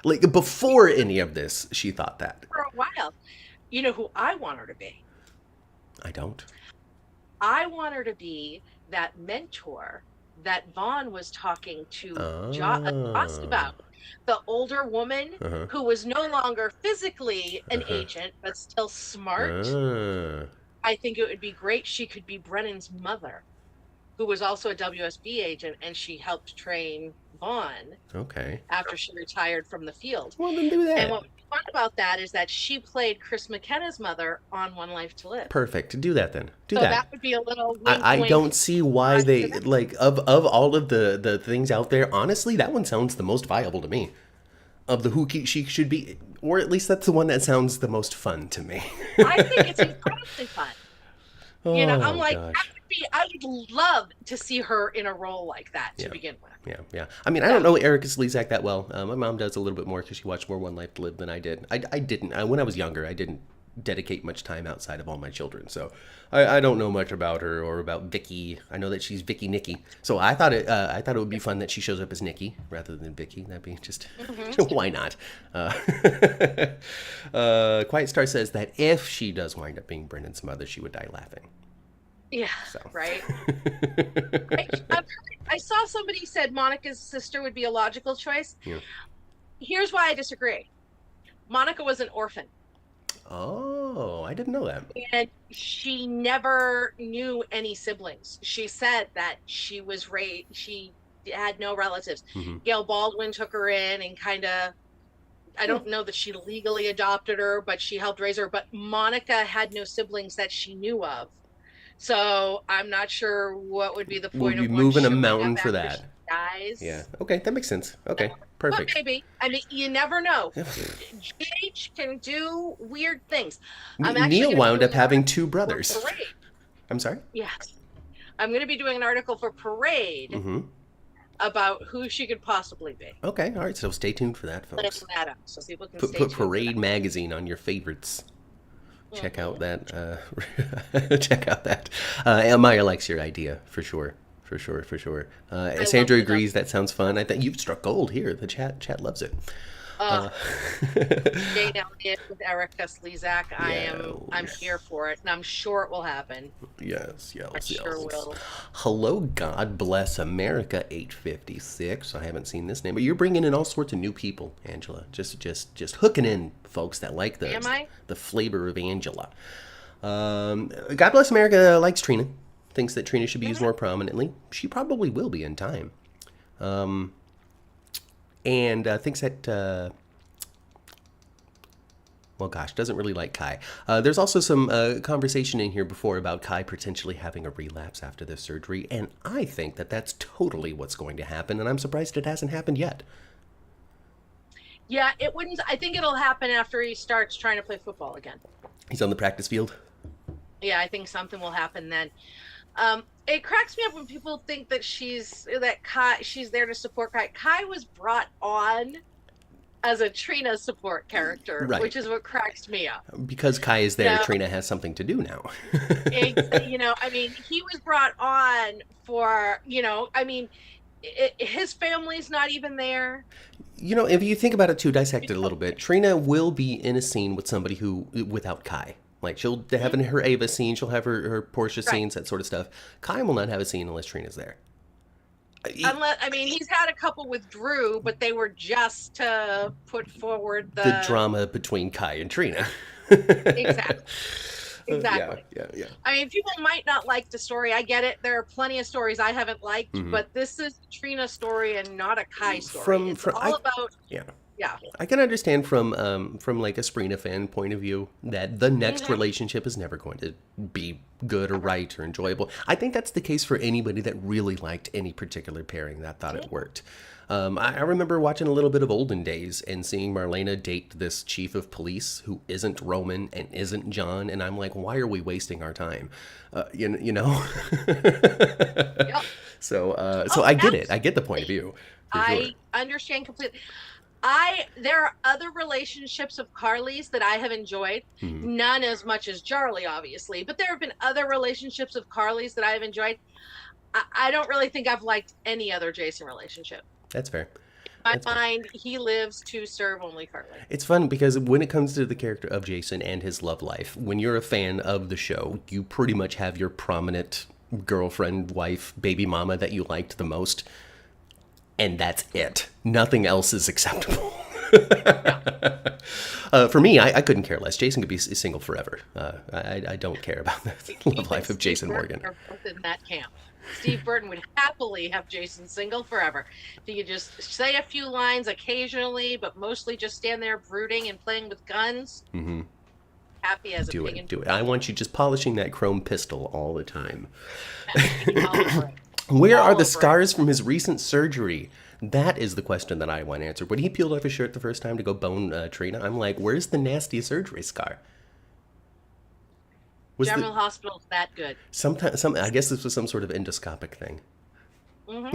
Like, before any of this, she thought that. For a while. You know who I want her to be? I don't. I want her to be that mentor that Vaughn was talking to Joss about. The older woman who was no longer physically an agent, but still smart. I think it would be great. She could be Brennan's mother, who was also a WSB agent, and she helped train Vaughn. Okay. After she retired from the field. Well, then do that. And what was fun about that is that she played Chris McKenna's mother on One Life to Live. Perfect. Do that then. Do so that. That would be a little wink, I wink, don't see why they, like, of all of the things out there, honestly, that one sounds the most viable to me. Of the who she should be, or at least that's the one that sounds the most fun to me. I think it's incredibly fun. You know, I'm like, gosh. I would love to see her in a role like that to begin with. Yeah. I mean, I don't know Erica Slezak that well. My mom does a little bit more because she watched more One Life to Live than I did. I didn't. When I was younger, I didn't dedicate much time outside of all my children. So I don't know much about her or about Vicky. I know that she's Vicky Nikki. So I thought it would be fun that she shows up as Nikki rather than Vicky. That'd be just why not? Quiet Star says that if she does wind up being Brendan's mother, she would die laughing. Yeah, right. I saw somebody said Monica's sister would be a logical choice. Yeah. Here's why I disagree. Monica was an orphan. Oh, I didn't know that. And she never knew any siblings. She said that she was raised, she had no relatives. Gail Baldwin took her in and kind of, I don't know that she legally adopted her, but she helped raise her. But Monica had no siblings that she knew of. So I'm not sure what would be the point of moving a mountain for that. Guys. Yeah. Okay, that makes sense. Okay, perfect. But maybe. I mean, you never know. GH can do weird things. Neil wound up having two brothers. I'm sorry? Yes. I'm going to be doing an article for Parade about who she could possibly be. Okay, all right. So stay tuned for that, folks. That up so people can put Parade magazine on your favorites. Check out that. Check out that. Maya likes your idea for sure. For sure. Sandra agrees. That sounds fun. I think you've struck gold here. The chat loves it. Jane Elliott with Erica Slezak. I'm here for it, and I'm sure it will happen. Yes. Sure will. Hello, God bless America 856. I haven't seen this name, but you're bringing in all sorts of new people, Angela. Just hooking in folks that like the flavor of Angela. God bless America likes Trina. Thinks that Trina should be used more prominently. She probably will be in time. And thinks that, doesn't really like Kai. There's also some conversation in here before about Kai potentially having a relapse after this surgery, and I think that that's totally what's going to happen, and I'm surprised it hasn't happened yet. Yeah, it wouldn't. I think it'll happen after he starts trying to play football again. He's on the practice field? Yeah, I think something will happen then. It cracks me up when people think that she's there to support Kai. Kai was brought on as a Trina support character, which is what cracks me up. Because Kai is there, Trina has something to do now. I mean, he was brought on for, his family's not even there. If you think about it too, dissect it a little bit, Trina will be in a scene with somebody without Kai. Like, she'll have her Ava scene, she'll have her Portia scenes, that sort of stuff. Kai will not have a scene unless Trina's there. Unless, I mean, he's had a couple with Drew, but they were just to put forward The the drama between Kai and Trina. exactly, Yeah, exactly. yeah, yeah. I mean, people might not like the story. I get it. There are plenty of stories I haven't liked, Hmm. but this is a Trina story and not a Kai story. It's From all about, yeah. yeah. I can understand from like a Sprina fan point of view that the next Mhm. relationship is never going to be good or right or enjoyable. I think that's the case for anybody that really liked any particular pairing that thought it worked. I remember watching a little bit of Olden Days and seeing Marlena date this chief of police who isn't Roman and isn't John, and I'm like, why are we wasting our time? You know. Yep. So Oh, I get it. I get the point of absolutely. view for sure. I understand completely. There are other relationships of Carly's that I have enjoyed. Mhm. None as much as Charlie, obviously, but there have been other relationships of Carly's that I have enjoyed. I don't really think I've liked any other Jason relationship. That's fair. In That's my fair. mind, he lives to serve only Carly. It's fun because when it comes to the character of Jason and his love life, when you're a fan of the show, you pretty much have your prominent girlfriend, wife, baby mama that you liked the most, and that's it. Nothing else is acceptable. Yeah. For me, I couldn't care less. Jason could be single forever. I don't care about the You love and life of Steve Jason Burton Morgan. are both in that camp. Steve Burton would happily have Jason single forever. He could just say a few lines occasionally, but mostly just stand there brooding and playing with guns. Hmm. Happy as a Do pig it, in do it. I want you just polishing that chrome pistol all the time. all over it. Where All are the over it. scars from his recent surgery? That is the question that I want answered. When he peeled off his shirt the first time to go bone Trina, I'm like, where's the nasty surgery scar? Was General the Hospital's that good. some? I guess this was some sort of endoscopic thing. Hmm.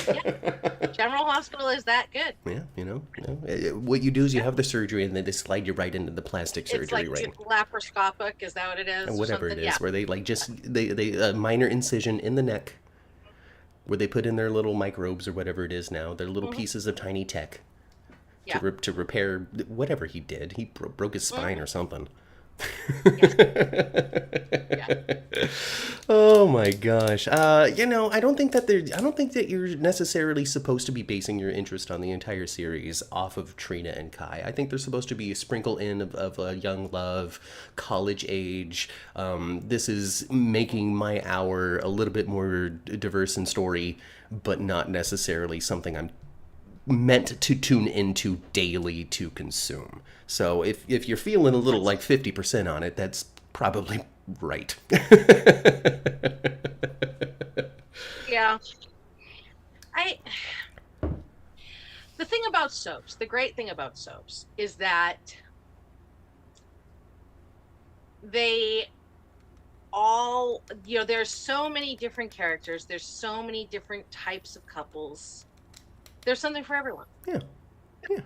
Yeah. General Hospital is that good. Yeah, what you do is you have the surgery and then they slide you right into the plastic It's surgery like ring, laparoscopic. Is that what it is? or Or whatever it something? is, Yeah. where they like just they a minor incision in the neck, where they put in their little microbes or whatever it is now, their little Hmm. pieces of tiny tech Yeah. to repair whatever he did. He broke his spine Mhm. or something. Yes. Yeah. Oh my gosh. I don't think that you're necessarily supposed to be basing your interest on the entire series off of Trina and Kai. I think there's supposed to be a sprinkle in of a young love, college age. This is making my hour a little bit more diverse in story, but not necessarily something I'm meant to tune into daily to consume. So if you're feeling a little like 50% on it, that's probably right. Yeah. I the thing about soaps, the great thing about soaps is that they all, there's so many different characters, there's so many different types of couples. There's something for everyone. Yeah, yeah.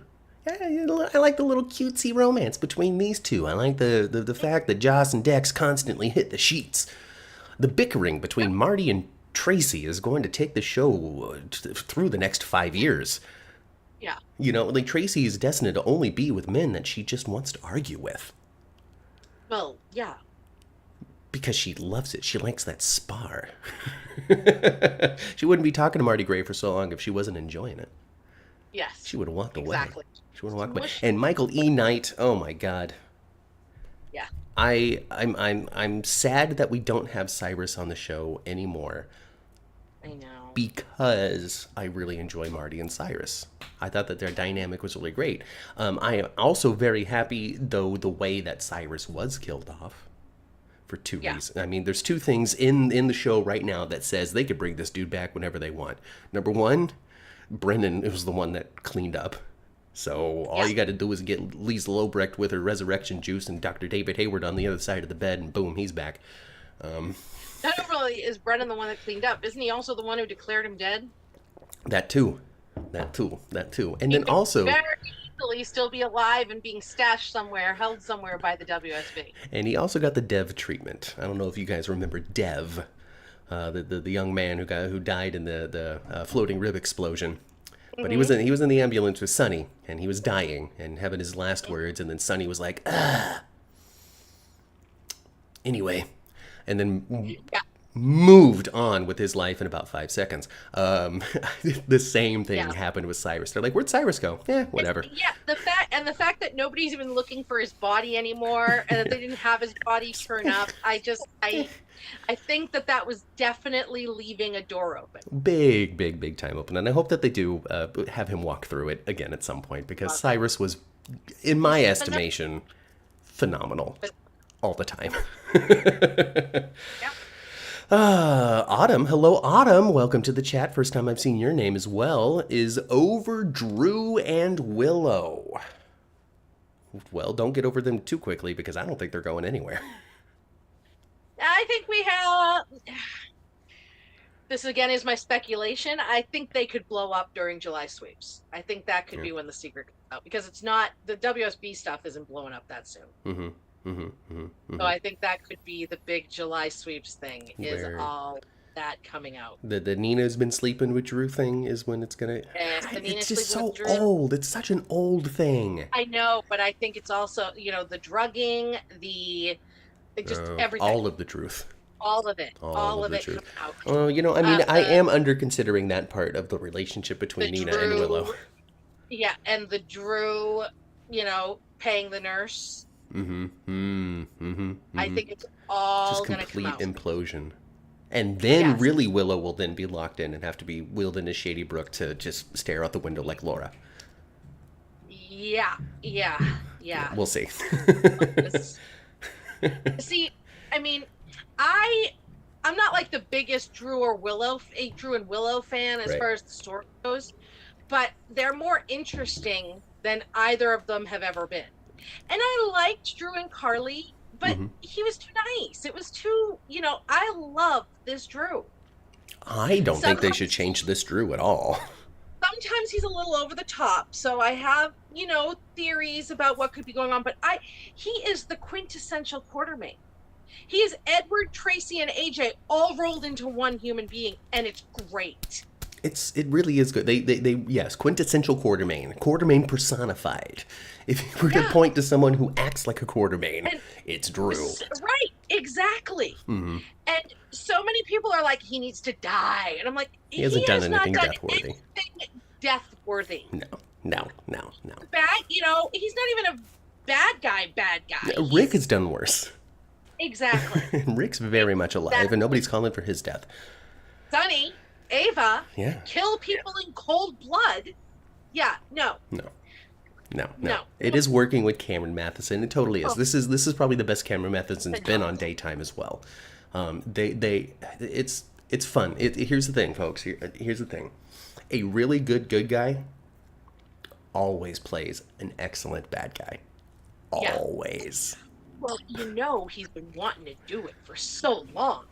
Yeah, I like the little cutesy romance between these two. I like the fact that Joss and Dex constantly hit the sheets. The bickering between Marty and Tracy is going to take the show through the next 5 years. Yeah. Like Tracy is destined to only be with men that she just wants to argue with. Well, yeah. Because she loves it. She likes that spar. She wouldn't be talking to Marty Gray for so long if she wasn't enjoying it. Yes. She would have walked away. Exactly. She would have walked away. Smush. And Michael E. Knight, oh my God. Yeah. I'm sad that we don't have Cyrus on the show anymore I know. because I really enjoy Marty and Cyrus. I thought that their dynamic was really great. I am also very happy, though, the way that Cyrus was killed off for two Yeah. reasons. I mean, there's two things in the show right now that says they could bring this dude back whenever they want. Number one, Brendan was the one that cleaned up. So all Yeah. you got to do is get Lisa Lobrecht with her resurrection juice and Dr. David Hayward on the other side of the bed, and boom, he's back. Not only is Brennan the one that cleaned up, isn't he also the one who declared him dead? That too. And He then could also, very easily still be alive and being stashed somewhere, held somewhere by the WSB. and he also got the Dev treatment. I don't know if you guys remember Dev, the young man who died in the floating rib explosion. But he was in the ambulance with Sonny, and he was dying and having his last words, and then Sonny was like, ah. Anyway, and then Yeah. moved on with his life in about 5 seconds. The same thing Yeah. happened with Cyrus. They're like, where'd Cyrus go? Whatever. Yeah, the fact that nobody's even looking for his body anymore and that they didn't have his body turn up, I think that was definitely leaving a door open. Big, big, big time open. And I hope that they do have him walk through it again at some point, because Cyrus was, in my estimation, phenomenal all the time. Yeah. Autumn. Hello, Autumn. Welcome to the chat. First time I've seen your name as well. Is over Drew and Willow. Well, don't get over them too quickly, because I don't think they're going anywhere. I think we have. This again is my speculation. I think they could blow up during July sweeps. I think that could be when the secret comes out, because it's not, the WSB stuff isn't blowing up that soon. Mm-hmm. Mm-hmm, mm-hmm, mm-hmm. So I think that could be the big July sweeps thing, is Where all that coming out. The Nina's been sleeping with Drew thing is when it's gonna. It's just so old. It's such an old thing. I know, but I think it's also, the drugging, everything. All of the truth. All of it. All of it comes out. Oh, I mean, I am under considering that part of the relationship between Nina and Willow. Yeah, and the Drew, paying the nurse. Mm-hmm. Mm-hmm. Mm-hmm. I think it's all going to come out. Just complete implosion. And then really Willow will then be locked in and have to be wheeled into Shady Brook to just stare out the window like Laura. Yeah. We'll see. See, I mean, I'm not like the biggest Drew and Willow fan as far as the story goes, but they're more interesting than either of them have ever been. And I liked Drew and Carly, but he was too nice. It was too, I love this Drew. I don't think they should change this Drew at all. Sometimes he's a little over the top, so I have, theories about what could be going on, but he is the quintessential Quartermain. He is Edward, Tracy, and AJ all rolled into one human being, and it's great. It really is good. They yes, quintessential Quartermain personified. If you were to point to someone who acts like a Quartermain, it's Drew. Right, exactly. Mm-hmm. And so many people are like, he needs to die, and I'm like, he hasn't done anything death-worthy. No. Bad, he's not even a bad guy. Rick has done worse. Exactly. Rick's very much alive, and nobody's calling for his death. Sonny, Ava, kill people in cold blood. Yeah, no. It is working with Cameron Matheson. It totally is. This is probably the best Cameron Matheson's been on daytime as well. It's fun. Here's the thing, folks. Here's the thing. A really good guy always plays an excellent bad guy. Always. Well, he's been wanting to do it for so long.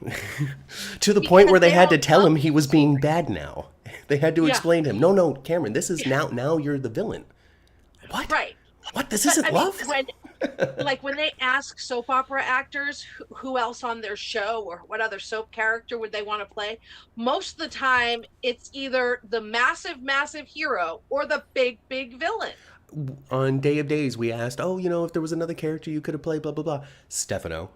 To the point where they had to tell him he was being bad now. They had to explain to him, no, Cameron, this is now you're the villain. What? Right. What? This isn't love? When they ask soap opera actors who else on their show or what other soap character would they want to play, most of the time it's either the massive, massive hero or the big, big villain. On Day of Days, we asked, if there was another character you could have played, blah, blah, blah. Stefano.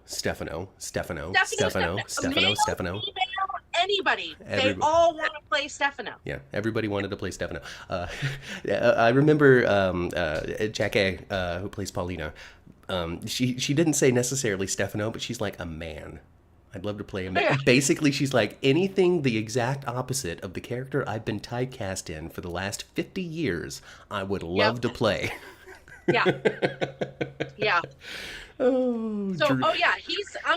Anybody. They all want to play Stefano. Yeah, everybody wanted to play Stefano. I remember Jackie, who plays Paulina, she didn't say necessarily Stefano, but she's like a man. I'd love to play a man. Yeah. Basically, she's like anything the exact opposite of the character I've been typecast in for the last 50 years, I would love to play. Yeah. Yeah. I'm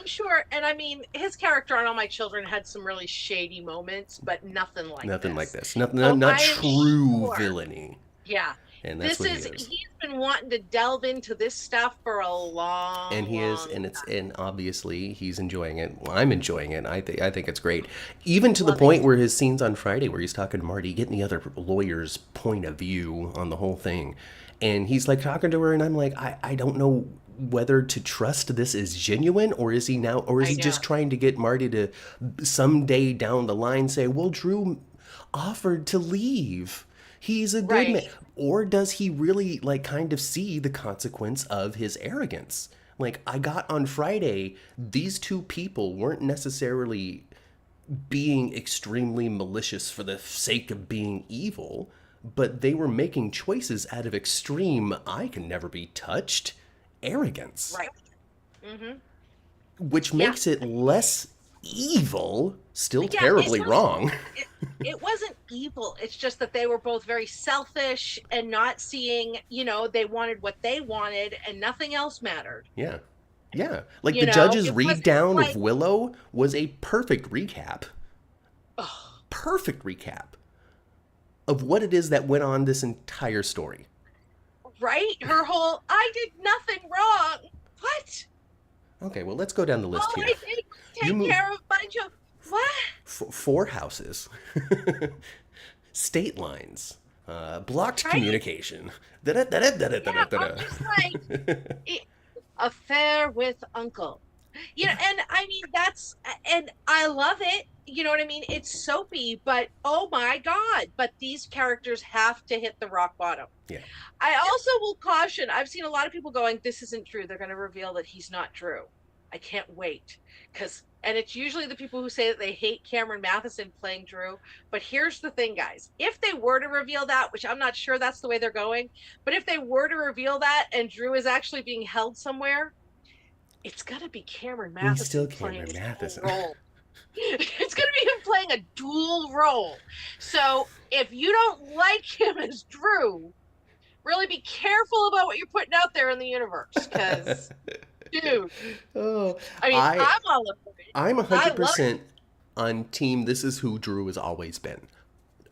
sure, and I mean, his character on All My Children had some really shady moments, but nothing like this. Not true villainy. Yeah. And that's what he is. He's been wanting to delve into this stuff for a long And he is, and obviously he's enjoying it. Well, I'm enjoying it. I think it's great. Even to the point where his scenes on Friday where he's talking to Marty, getting the other lawyer's point of view on the whole thing. And he's like talking to her, and I'm like, I don't know whether to trust this is genuine, or is he just trying to get Marty to someday down the line say, well, Drew offered to leave. He's a good man. Or does he really kind of see the consequence of his arrogance? I got on Friday, these two people weren't necessarily being extremely malicious for the sake of being evil, but they were making choices out of extreme, I can never be touched, arrogance. Right. Mm-hmm. Which Yeah. makes it less evil, still Yeah, terribly wrong. it wasn't evil. It's just that they were both very selfish and not seeing, they wanted what they wanted and nothing else mattered. Yeah. Yeah. Like the judge's It read wasn't down like, of Willow was a perfect recap. oh, Perfect recap of what it is that went on this entire story. right? Her whole, I did nothing wrong. What? Okay, well, let's go down the list All here. I did was take care of a bunch of, what? 4 houses, state lines, blocked communication. Yeah, I'm just like, affair with uncle. And I mean, and I love it. You know what I mean? It's soapy, but oh my God, but these characters have to hit the rock bottom. Yeah. I also will caution, I've seen a lot of people going, this isn't true. They're going to reveal that he's not Drew. I can't wait. And it's usually the people who say that they hate Cameron Matheson playing Drew. But here's the thing, guys. If they were to reveal that, which I'm not sure that's the way they're going, but if they were to reveal that and Drew is actually being held somewhere, it's going to be Cameron Matheson He's still playing Cameron Matheson. role. It's going to be him playing a dual role. So if you don't like him as Drew, really be careful about what you're putting out there in the universe, because, dude, I mean, I'm all over it. I'm 100% on team. This is who Drew has always been.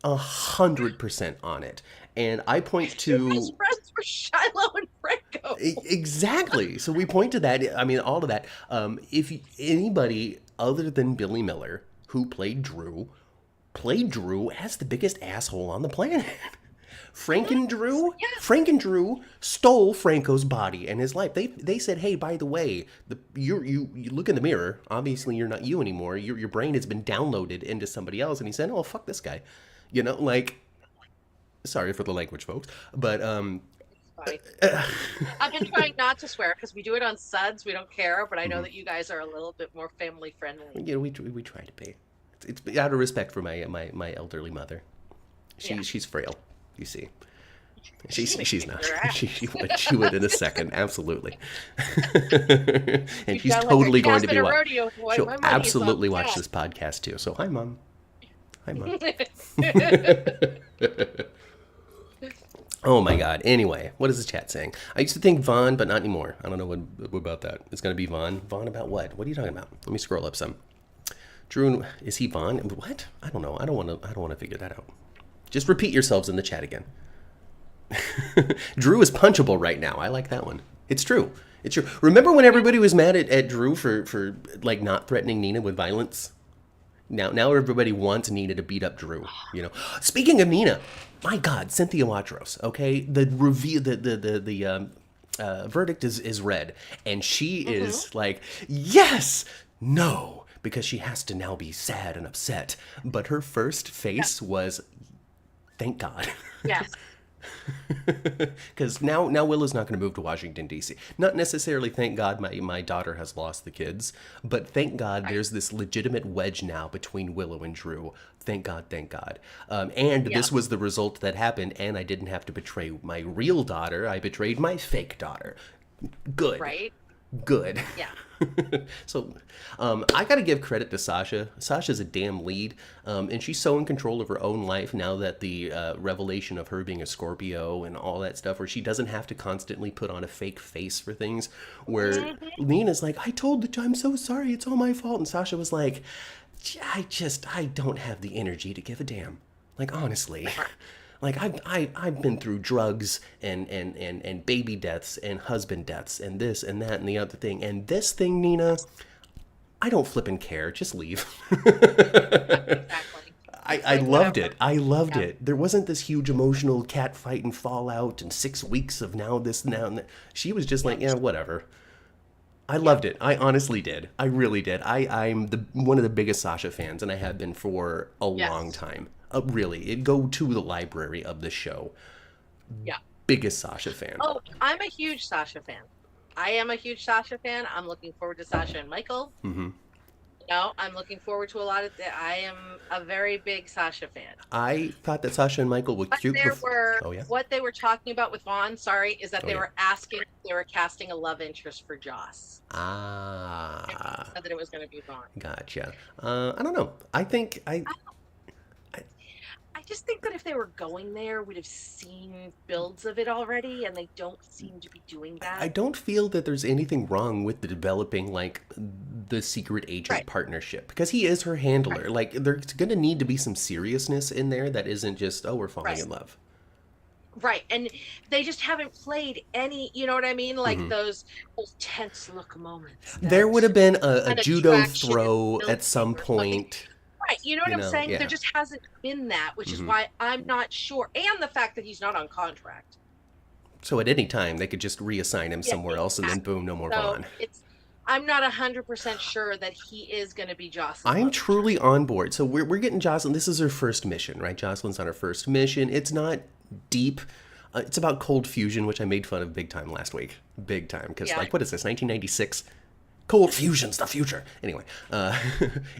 100% on it. And I point to his friends were Shiloh and Franco. Exactly. So we point to that. I mean, all of that. If anybody other than Billy Miller, who played Drew as the biggest asshole on the planet. Frank and Drew stole Franco's body and his life. They said, hey, by the way, you look in the mirror. Obviously, you're not you anymore. Your brain has been downloaded into somebody else. And he said, oh, fuck this guy. Sorry for the language, folks. But I've been trying not to swear because we do it on Suds. We don't care. But I know that you guys are a little bit more family friendly. We try to be. It's out of respect for my elderly mother. She's frail. You see, she's not. She would in a second, absolutely. And she's totally going to be watching. She'll absolutely watch this podcast too. So hi, Mom. Hi, Mom. Oh my God. Anyway, what is the chat saying? I used to think Vaughn, but not anymore. I don't know what about that. It's going to be Vaughn. Vaughn about what? What are you talking about? Let me scroll up some. Drew, is he Vaughn? What? I don't know. I don't want to figure that out. Just repeat yourselves in the chat again. Drew is punchable right now. I like that one. It's true. It's true. Remember when everybody was mad at Drew for like not threatening Nina with violence? Now everybody wants Nina to beat up Drew. Speaking of Nina, my God, Cynthia Watros. Okay, the reveal, the verdict is read, and she is like, yes, no, because she has to now be sad and upset. But her first face was, thank God. Yes. Because now Willow's not going to move to Washington, D.C. Not necessarily thank God my daughter has lost the kids, but thank God there's this legitimate wedge now between Willow and Drew. Thank God, thank God. This was the result that happened, and I didn't have to betray my real daughter. I betrayed my fake daughter. Good. Right? Good. Yeah. So I got to give credit to Sasha. Sasha's a damn lead, and she's so in control of her own life now that the revelation of her being a Scorpio and all that stuff, where she doesn't have to constantly put on a fake face for things, where Nina's like, I'm so sorry, it's all my fault. And Sasha was like, I don't have the energy to give a damn. Like, honestly. Like, I've been through drugs and baby deaths and husband deaths and this and that and the other thing. And this thing, Nina, I don't flippin' care. Just leave. Exactly. I loved it. I loved it. There wasn't this huge emotional cat fight and fallout and 6 weeks of now this, now and that. She was just like, yeah, whatever. I loved it. I honestly did. I really did. I'm one of the biggest Sasha fans, and I have been for a long time. Really, go to the library of the show. Yeah. Biggest Sasha fan. Oh, I'm a huge Sasha fan. I am a huge Sasha fan. I'm looking forward to Sasha and Michael. Mm-hmm. No, I'm looking forward to a lot of I am a very big Sasha fan. I thought that Sasha and Michael were cute before. Oh yeah. What they were talking about with Vaughn, sorry, is that Oh they yeah. were asking if they were casting a love interest for Joss. And Ah, said that it was going to be Vaughn. gotcha. I don't know. I think I I just think that if they were going there, we'd have seen builds of it already, and they don't seem to be doing I that. don't feel that there's anything wrong with the developing like the secret agent Right, partnership because he is her handler. right, Like there's going to need to be some seriousness in there that isn't just oh we're falling right, in love. right. And they just haven't played any, you know what I mean? Like Hmm. those tense look moments There would that have been a an judo attraction in throw the at some military or something. point. Right. You know what You I'm know, saying? There yeah. just hasn't been that, which is Hmm. why I'm not sure. And the fact that he's not on contract. So at any time they could just reassign him Yeah, somewhere else, and then exactly. boom, no more So Vaughn. I'm not 100% sure that he is going to be Jocelyn's I'm love truly interest. on board. So we're getting Jocelyn. This is her first mission, right? Jocelyn's on her first mission. It's not deep. It's about cold fusion, which I made fun of big time last week. Big time. Because, Yeah. like, what is this, 1996? Cold fusion's the future. Anyway,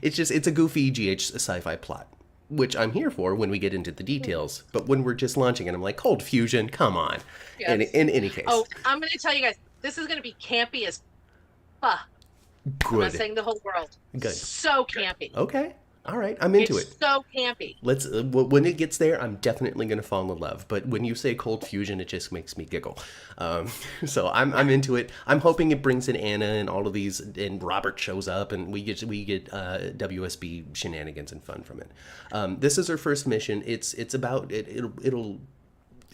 it's a goofy GH sci-fi plot, which I'm here for when we get into the details. But when we're just launching it, I'm like, cold fusion, come on. Yes. In any case, Oh, I'm going to tell you guys, this is going to be campy as fuck. I'm not good. saying the whole world. Good. So campy. Okay. All right. I'm into It's it. so campy. Let's when it gets there, I'm definitely gonna fall in love. But when you say cold fusion, it just makes me giggle. Um, so I'm into it. I'm hoping it brings in Anna and all of these, and Robert shows up, and we get WSB shenanigans and fun from it. This is her first mission. It's about it'll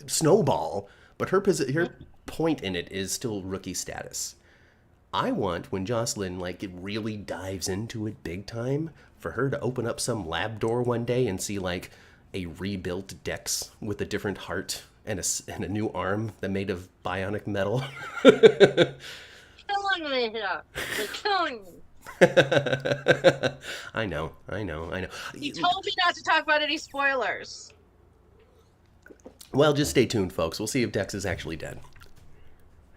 snowball, but her point in it is still rookie status. I want when Jocelyn like it really dives into it big time for her to open up some lab door one day and see like a rebuilt Dex with a different heart and and a new arm that made of bionic metal. Killing me here. They're killing me. I know, I know, I know. He told me not to talk about any spoilers. Well, just stay tuned, folks. We'll see if Dex is actually dead.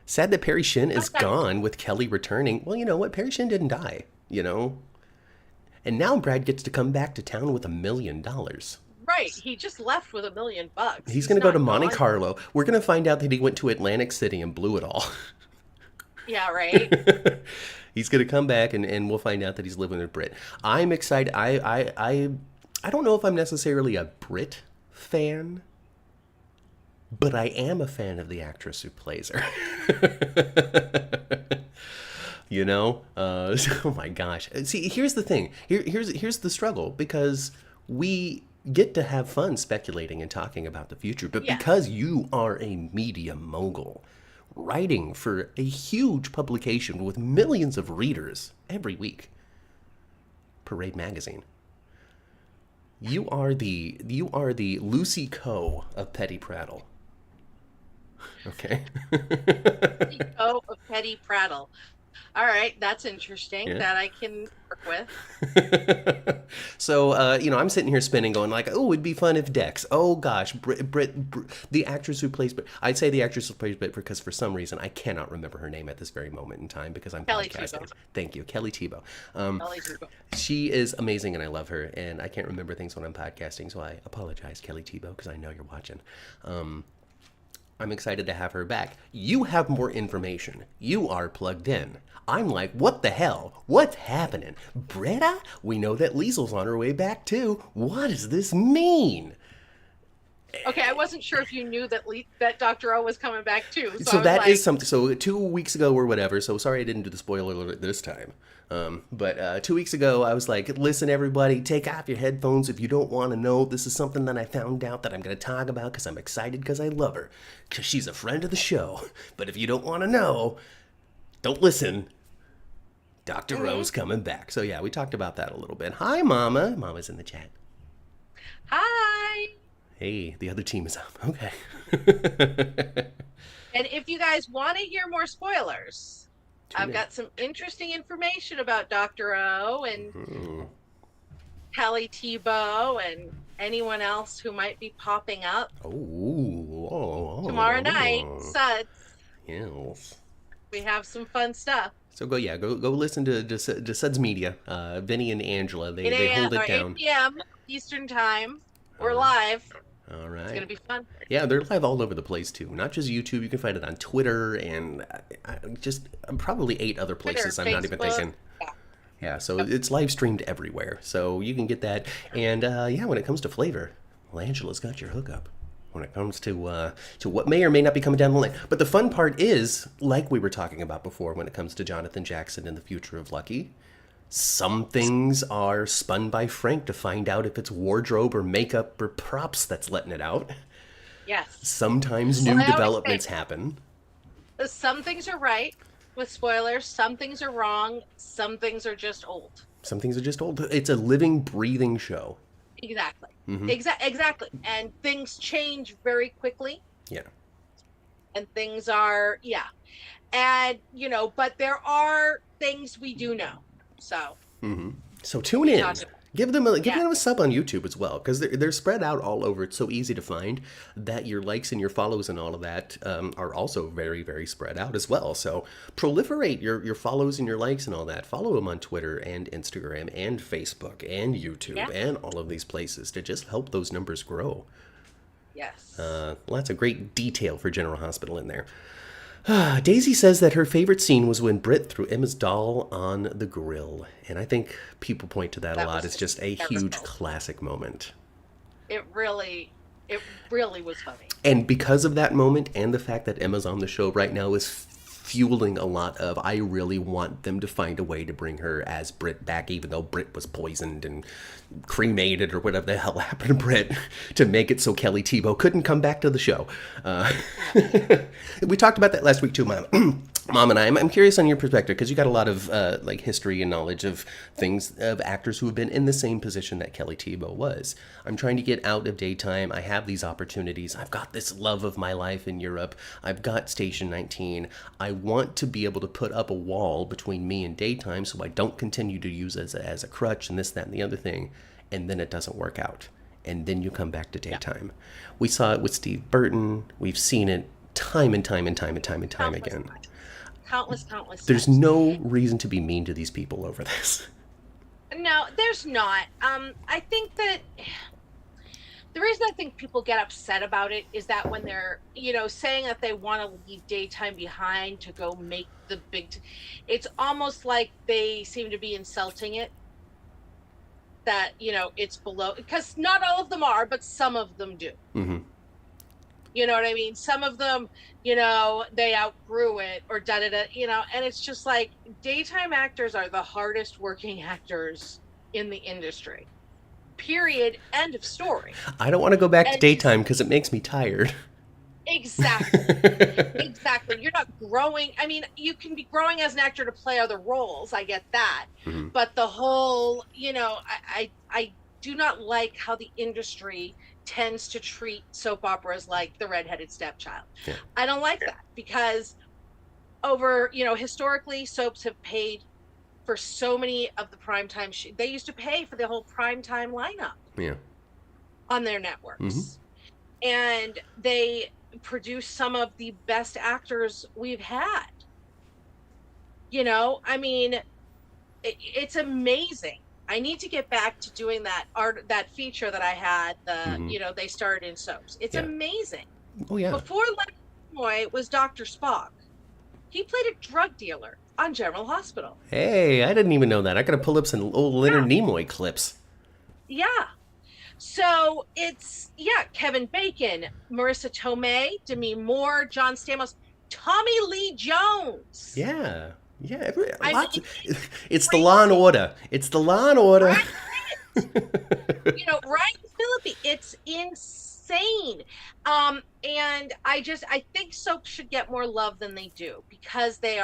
Sad that Perry Shin is Okay. gone with Kelly returning. Well, you know what? Perry Shin didn't die, you know? And now Brad gets to come back to town with $1 million. Right. He just left with $1 million. He's going to go to not Monte gone. Carlo. We're going to find out that he went to Atlantic City and blew it all. Yeah, right. He's going to come back and we'll find out that he's living with Brit. I'm excited. I don't know if I'm necessarily a Brit fan, but I am a fan of the actress who plays her. You know, oh my gosh. See, here's the thing. Here's the struggle because we get to have fun speculating and talking about the future, but Yeah. because you are a media mogul, writing for a huge publication with millions of readers every week, Parade Magazine. You are the Lucy Coe of Petty Prattle. Okay. Oh, of Petty Prattle. All right, that's interesting. Yeah. That I can work with. So, I'm sitting here spinning, going like, "Oh, it'd be fun if Dex." Oh gosh, the actress who plays, I'd say the actress who plays Brit because for some reason I cannot remember her name at this very moment in time because I'm Kelly podcasting. Tebow. Thank you, Kelly Tebow. Kelly Tebow. She is amazing and I love her, and I can't remember things when I'm podcasting, so I apologize, Kelly Tebow, because I know you're watching. I'm excited to have her back. You have more information. You are plugged in. I'm like, what the hell? What's happening? Britta? We know that Liesel's on her way back too. What does this mean? Okay, I wasn't sure if you knew that that Dr. O was coming back too. So So I was that like, is something. So 2 weeks ago or whatever. So sorry I didn't do the spoiler alert this time. But 2 weeks ago I was like, listen everybody, take off your headphones if you don't want to know. This is something that I found out that I'm going to talk about because I'm excited because I love her. Because she's a friend of the show. But if you don't want to know, don't listen. Dr. Rose coming back. So yeah, we talked about that a little bit. Hi, Mama. Mama's in the chat. hi. Hey, the other team is up. Okay. And if you guys want to hear more spoilers, I've in. got some interesting information about Dr. O and Mm. Kelly Tebow and anyone else who might be popping up Oh. tomorrow night. Suds. Yes. We have some fun stuff. So go listen to Suds Media. Vinny and Angela, 8 they a.m. hold it or 8 down. p.m. Eastern time. All We're right. live. All It's right. gonna be fun. Yeah, they're live all over the place too. Not just YouTube. You can find it on Twitter and just probably 8 other Twitter, places. I'm not even Facebook. thinking. Yeah. Yeah, so Yep. it's live streamed everywhere. So you can get that. And yeah, when it comes to flavor, well, Angela's got your hookup. When it comes to what may or may not be coming down the line. But the fun part is, like we were talking about before, when it comes to Jonathan Jackson and the future of Lucky, some things are spun by Frank to find out if it's wardrobe or makeup or props that's letting it out. Yes. Sometimes Well, new I always say developments happen. some things are right with spoilers, some things are wrong, some things are just old. Some things are just old. It's a living, breathing show. Exactly. Mm-hmm. Exactly. And things change very quickly. Yeah. And things are, yeah. And, but there are things we do know. So, So tune in. talked about- Give them yeah. a sub on YouTube as well, because they're spread out all over. It's so easy to find that your likes and your follows and all of that are also very, very spread out as well. So proliferate your follows and your likes and all that. Follow them on Twitter and Instagram and Facebook and YouTube Yeah. and all of these places to just help those numbers grow. Yes. Lots of great detail for General Hospital in there. Daisy says that her favorite scene was when Britt threw Emma's doll on the grill. And I think people point to that a That lot. was It's just a hysterical. huge classic moment. It really was funny. And because of that moment and the fact that Emma's on the show right now is fueling a lot of, I really want them to find a way to bring her as Britt back, even though Britt was poisoned and cremated or whatever the hell happened to Britt to make it so Kelly Tebow couldn't come back to the show. We talked about that last week too, Mom. Mom and I'm curious on your perspective, because you got a lot of like history and knowledge of things, of actors who have been in the same position that Kelly Tebow was. I'm trying to get out of daytime. I have these opportunities. I've got this love of my life in Europe. I've got Station 19. I want to be able to put up a wall between me and daytime so I don't continue to use it as a crutch and this, that, and the other thing. And then it doesn't work out. And then you come back to daytime. Yeah. We saw it with Steve Burton. We've seen it time and time and time and time and time again. Countless There's times. no reason to be mean to these people over this. No, there's not. I think that the reason I think people get upset about it is that when they're, saying that they want to leave daytime behind to go make the it's almost like they seem to be insulting it. That, it's below, because not all of them are, but some of them do. Mm-hmm. You know what I mean? Some of them, they outgrew it or and it's just like daytime actors are the hardest working actors in the industry. Period. End of story. I don't want to go back to daytime because it makes me tired. Exactly. Exactly. You're not growing. I mean, you can be growing as an actor to play other roles. I get that. Mm-hmm. But the whole, I do not like how the industry tends to treat soap operas like the redheaded stepchild. Yeah. I don't like that because over, historically soaps have paid for so many of the primetime. They used to pay for the whole primetime lineup on their networks. Mm-hmm. And they produce some of the best actors we've had. I mean, it's amazing. I need to get back to doing that feature that I had. They starred in soaps. It's amazing. Oh yeah. Before Leonard Nimoy was Dr. Spock, he played a drug dealer on General Hospital. Hey, I didn't even know that. I gotta pull up some old Leonard Nimoy clips. Yeah. So it's Kevin Bacon, Marissa Tomei, Demi Moore, John Stamos, Tommy Lee Jones. Yeah. Yeah, it's the Law and Order. It's the Law and Order. Right? Ryan Phillippe. It's insane. And I think soaps should get more love than they do because they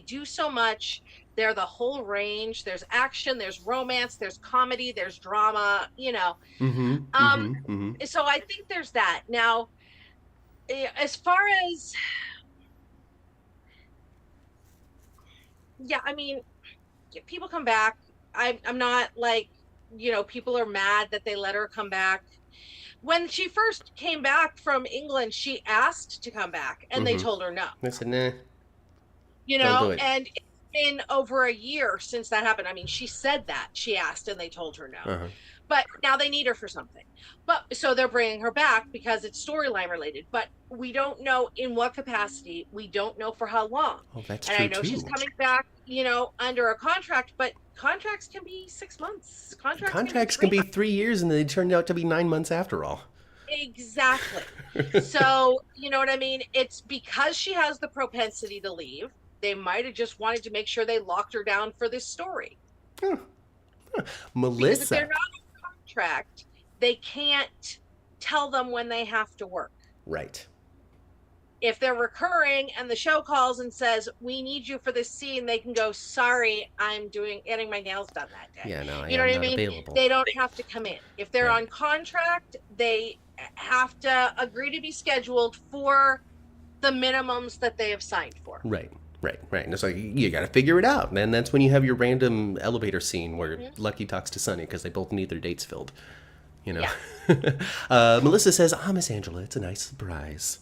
do so much. They're the whole range. There's action, there's romance, there's comedy, there's drama, So I think there's that. Now, as far as I mean, people come back. I'm not like, people are mad that they let her come back. When she first came back from England, she asked to come back, and they told her no. I said, nah. Don't do it. and it's been over a year since that happened. I mean, she said that. She asked and they told her no. Uh-huh. But now they need her for something. But so they're bringing her back because it's storyline related. But we don't know in what capacity. We don't know for how long. Oh, that's And true I know too. she's coming back, under a contract, but contracts can be 6 months. Contracts can be 3 years, and they turned out to be 9 months after all. Exactly. So, you know what I mean? It's because she has the propensity to leave. They might have just wanted to make sure they locked her down for this story. Because if Melissa. they're not on contract, they can't tell them when they have to work. Right. If they're recurring and the show calls and says, we need you for this scene, they can go, sorry, I'm getting my nails done that day. Yeah, no, you know what I mean? Available. They don't have to come in. If they're Right. on contract, they have to agree to be scheduled for the minimums that they have signed for. Right. And it's like, you got to figure it out. And that's when you have your random elevator scene where Lucky talks to Sunny because they both need their dates filled. Yeah. Melissa says, Miss Angela, it's a nice surprise.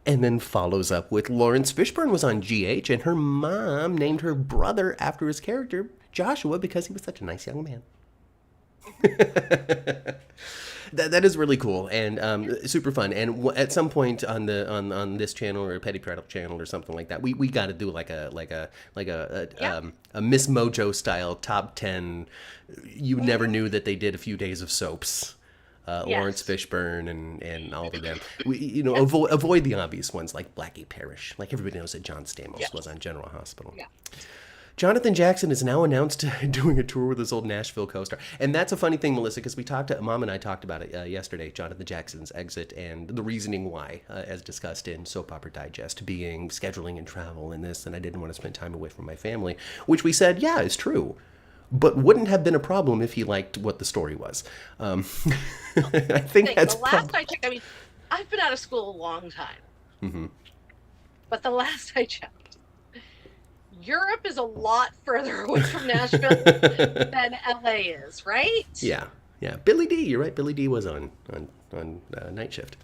And then follows up with Lawrence Fishburne was on GH, and her mom named her brother after his character, Joshua, because he was such a nice young man. That is really cool and super fun. And at some point on this channel or a Petty Prattle channel or something like that, we got to do like a Miss Mojo style top 10. You never knew that they did a few days of soaps. Lawrence Fishburne and all of them. Avoid the obvious ones like Blackie Parrish. Like everybody knows that John Stamos was on General Hospital. Yeah. Jonathan Jackson is now announced doing a tour with his old Nashville co-star. And that's a funny thing, Melissa, because Mom and I talked about it yesterday, Jonathan Jackson's exit and the reasoning why, as discussed in Soap Opera Digest, being scheduling and travel and this, and I didn't want to spend time away from my family, which we said, yeah, is true. But wouldn't have been a problem if he liked what the story was. I think that's the last I checked. I mean, I've been out of school a long time. Mm-hmm. But the last I checked, Europe is a lot further away from Nashville than LA is, right? Yeah. Billy D, you're right. Billy D was on night shift.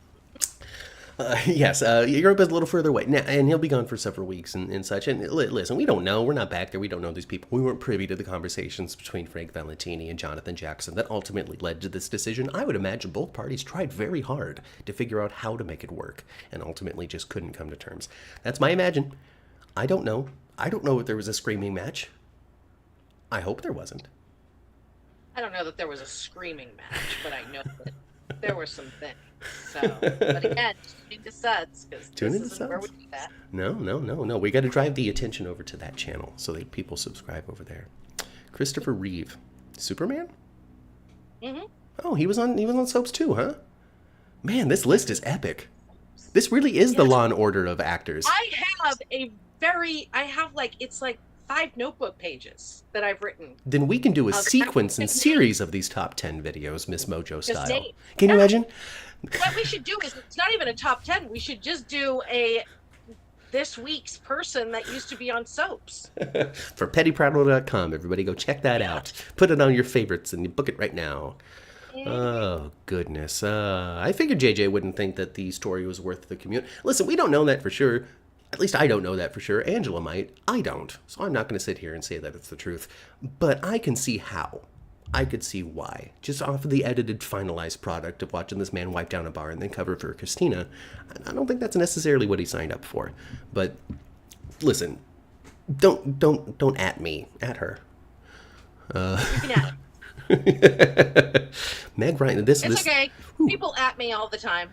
Yes, Europe is a little further away now, and he'll be gone for several weeks and such. And listen, we don't know. We're not back there. We don't know these people. We weren't privy to the conversations between Frank Valentini and Jonathan Jackson that ultimately led to this decision. I would imagine both parties tried very hard to figure out how to make it work, and ultimately just couldn't come to terms. That's my imagine. I don't know. I don't know if there was a screaming match. I hope there wasn't. I don't know that there was a screaming match, but I know that there were some things. So, but again, tune into Suds, because this isn't where we do that. No. We got to drive the attention over to that channel so that people subscribe over there. Christopher Reeve, Superman? Mm-hmm. Oh, he was on soaps too, huh? Man, this list is epic. This really is the Law and Order of actors. It's like 5 notebook pages that I've written. Then we can do a sequence and series of these top 10 videos, Miss Mojo style. Can you imagine? What we should do is, it's not even a top 10. We should just do this week's person that used to be on soaps. For pettyprattle.com, everybody go check that out. Put it on your favorites and you book it right now. Mm-hmm. Oh, goodness. I figured JJ wouldn't think that the story was worth the commute. Listen, we don't know that for sure. At least I don't know that for sure. Angela might. I don't. So I'm not going to sit here and say that it's the truth. But I can see how. I could see why. Just off of the edited, finalized product of watching this man wipe down a bar and then cover for Christina, I don't think that's necessarily what he signed up for. But listen, don't at me. At her. You can at Meg Ryan. It's okay. People at me all the time.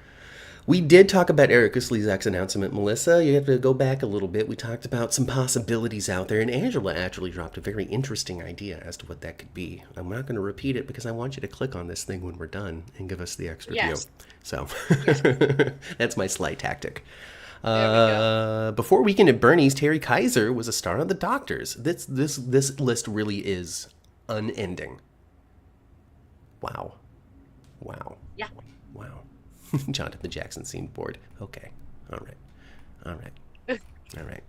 We did talk about Erica Slezak's announcement, Melissa. You have to go back a little bit. We talked about some possibilities out there, and Angela actually dropped a very interesting idea as to what that could be. I'm not going to repeat it because I want you to click on this thing when we're done and give us the extra view. So that's my slight tactic. Before Weekend at Bernie's, Terry Kaiser was a star on The Doctors. This list really is unending. Wow. Yeah. Wow. Jonathan Jackson seemed bored. Okay. All right.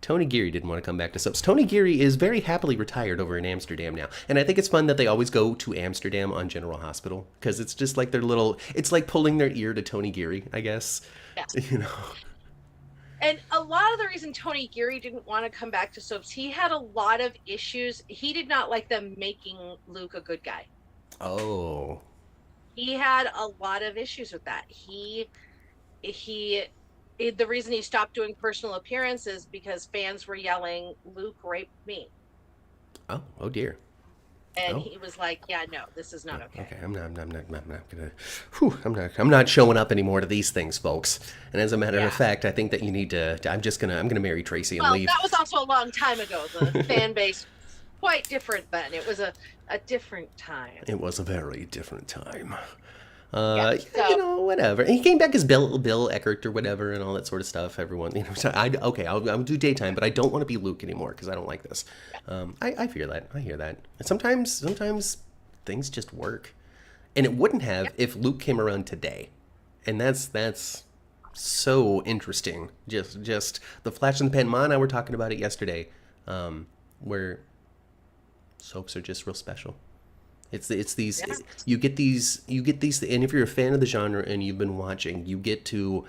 Tony Geary didn't want to come back to soaps. Tony Geary is very happily retired over in Amsterdam now. And I think it's fun that they always go to Amsterdam on General Hospital. Because it's just like it's like pulling their ear to Tony Geary, I guess. Yeah. You know. And a lot of the reason Tony Geary didn't want to come back to soaps, he had a lot of issues. He did not like them making Luke a good guy. Oh. He had a lot of issues with that. The reason he stopped doing personal appearances because fans were yelling, "Luke raped me." Oh dear. And Oh. he was like, "Yeah, no, this is not okay." Okay, I'm not gonna. Whew, I'm not showing up anymore to these things, folks. And as a matter of fact, I think that you need to. I'm gonna marry Tracy and leave. That was also a long time ago. The fan base was quite different then. It was a different time. It was a very different time. So, You know, whatever. And he came back as Bill Eckert or whatever, and all that sort of stuff. Everyone, you know, so I'll do daytime, but I don't want to be Luke anymore because I don't like this. I fear that. I hear that. And sometimes things just work, and it wouldn't have if Luke came around today, and that's so interesting. Just the flash in the pan. Ma and I were talking about it yesterday, where soaps are just real special. It's these you get these and if you're a fan of the genre and you've been watching, you get to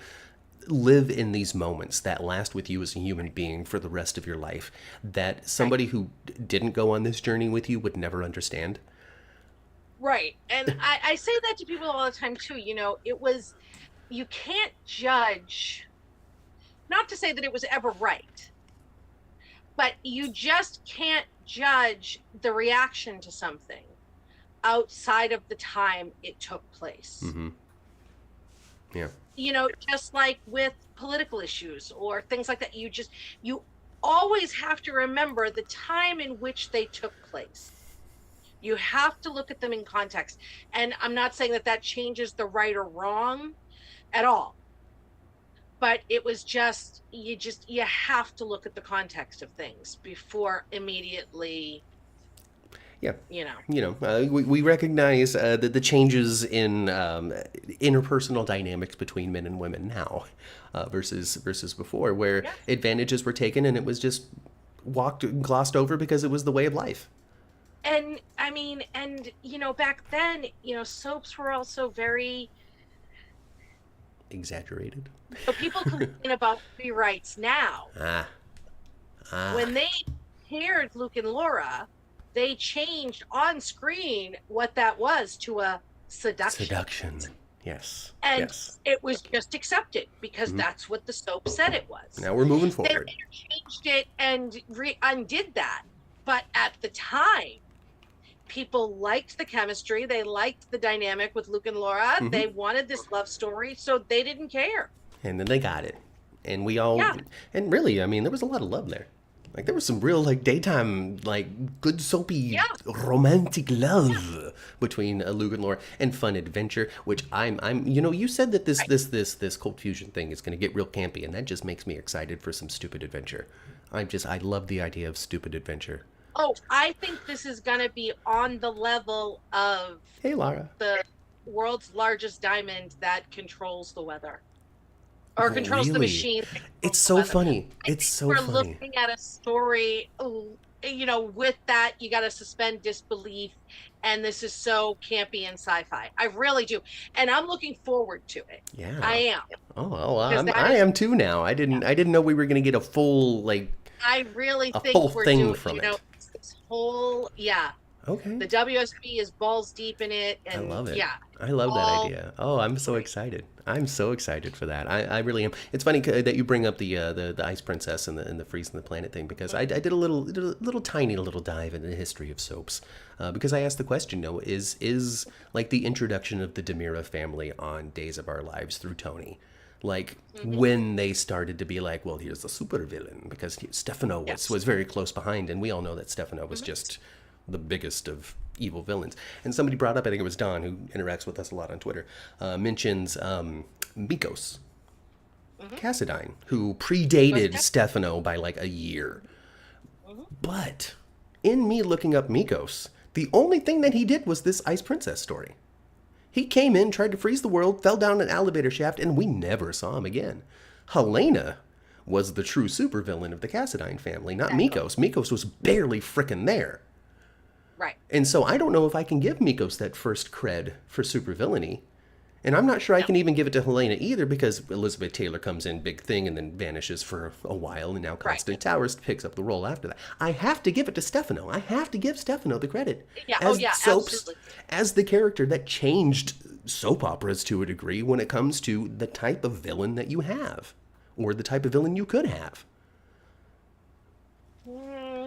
live in these moments that last with you as a human being for the rest of your life that somebody who didn't go on this journey with you would never understand. Right. And I say that to people all the time too. You know, you can't judge, not to say that it was ever right, but you just can't judge the reaction to something outside of the time it took place. Mm-hmm. Yeah. You know, just like with political issues or things like that, you always have to remember the time in which they took place. You have to look at them in context. And I'm not saying that changes the right or wrong at all. But it was you have to look at the context of things before immediately. Yeah, you know, we recognize the changes in interpersonal dynamics between men and women now versus before, where advantages were taken and it was just glossed over because it was the way of life. And I mean, you know, back then, you know, soaps were also very exaggerated. So people complain about rewrites now. When they paired Luke and Laura, they changed on screen what that was to a seduction. Yes. And it was just accepted because that's what the soap said it was. Now we're moving forward. They changed it and undid that. But at the time, people liked the chemistry. They liked the dynamic with Luke and Laura. They wanted this love story, so they didn't care. And then they got it. And we all... And really, I mean, there was a lot of love there. Like, there was some real, like, daytime, like, good soapy romantic love between Luke and Laura, and fun adventure, which I'm you know, you said that this Cold Fusion thing is going to get real campy, and that just makes me excited for some stupid adventure. I love the idea of stupid adventure. Oh, I think this is going to be on the level of Hey, Lara. The world's largest diamond that controls the weather. Or controls the machine. It's so funny. It's so funny. We're looking at a story, you know, with that, you got to suspend disbelief. And this is so campy and sci-fi. I really do. And I'm looking forward to it. Yeah. I am. Oh, well, I am too now. I didn't know we were going to get a full, like, I really think we're doing, you know, this whole, Okay. The WSB is balls deep in it. And I love it. Yeah. I love that idea. Oh, I'm so excited. I'm so excited for that. I really am. It's funny that you bring up the Ice Princess and the freezing the planet thing, because I did a little tiny dive into the history of soaps, because I asked the question, you know, is like the introduction of the Demira family on Days of Our Lives through Tony, like when they started to be like, well, here's the supervillain, because Stefano was very close behind, and we all know that Stefano was just the biggest of evil villains. And somebody brought up, I think it was Don, who interacts with us a lot on Twitter, mentions Mikos Cassadine, who predated Stefano by like a year. But in me looking up Mikos, the only thing that he did was this Ice Princess story. He came in, tried to freeze the world, fell down an elevator shaft, and we never saw him again. Helena was the true supervillain of the Cassadine family, not Mikos. Mikos was barely frickin' there. Right. And so I don't know if I can give Mikos that first cred for supervillainy. And I'm not sure I can even give it to Helena either, because Elizabeth Taylor comes in, big thing, and then vanishes for a while, and now Constant Towers picks up the role after that. I have to give it to Stefano. I have to give Stefano the credit. Yeah. As soaps, Absolutely. as the character that changed soap operas to a degree when it comes to the type of villain that you have, or the type of villain you could have.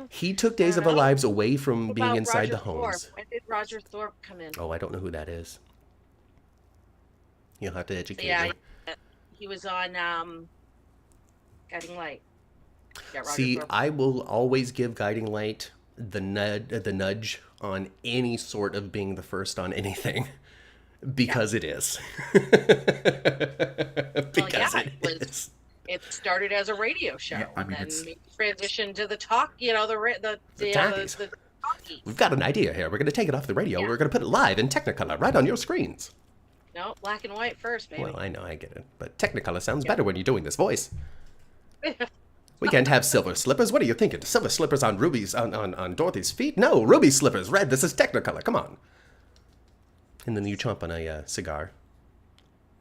He took Days of Our Lives away from being inside Roger the homes. Thorpe? When did Roger Thorpe come in? Oh, I don't know who that is. You'll have to educate me. Yeah, he was on Guiding Light. Yeah, Roger See, Thorpe. I will always give Guiding Light the nudge on any sort of being the first on anything, because it is. Because it is. It started as a radio show, Yeah, I mean, and it's- then transitioned to the talk. You know, the talkies. the talkies. We've got an idea here. We're going to take it off the radio. Yeah. We're going to put it live in Technicolor right on your screens. No, black and white first, baby. Well, I know, I get it. But Technicolor sounds better when you're doing this voice. We can't have silver slippers. What are you thinking? Silver slippers on Ruby's on Dorothy's feet? No, Ruby slippers. Red. This is Technicolor. Come on. And then you chomp on a cigar.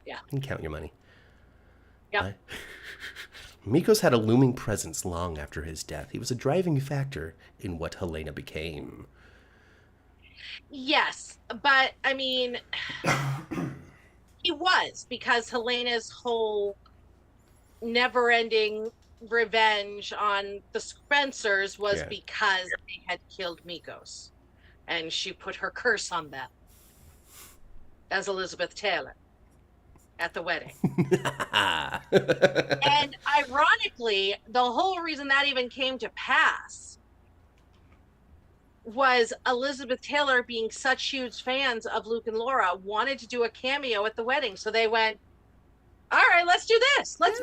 Yeah. And count your money. Yep. Mikos had a looming presence long after his death. He was a driving factor in what Helena became. Yes, but I mean, he was, because Helena's whole never-ending revenge on the Spencers was because they had killed Mikos, and she put her curse on them as Elizabeth Taylor at the wedding. And ironically, the whole reason that even came to pass was Elizabeth Taylor, being such huge fans of Luke and Laura, wanted to do a cameo at the wedding. So they went, all right, let's do this. Let's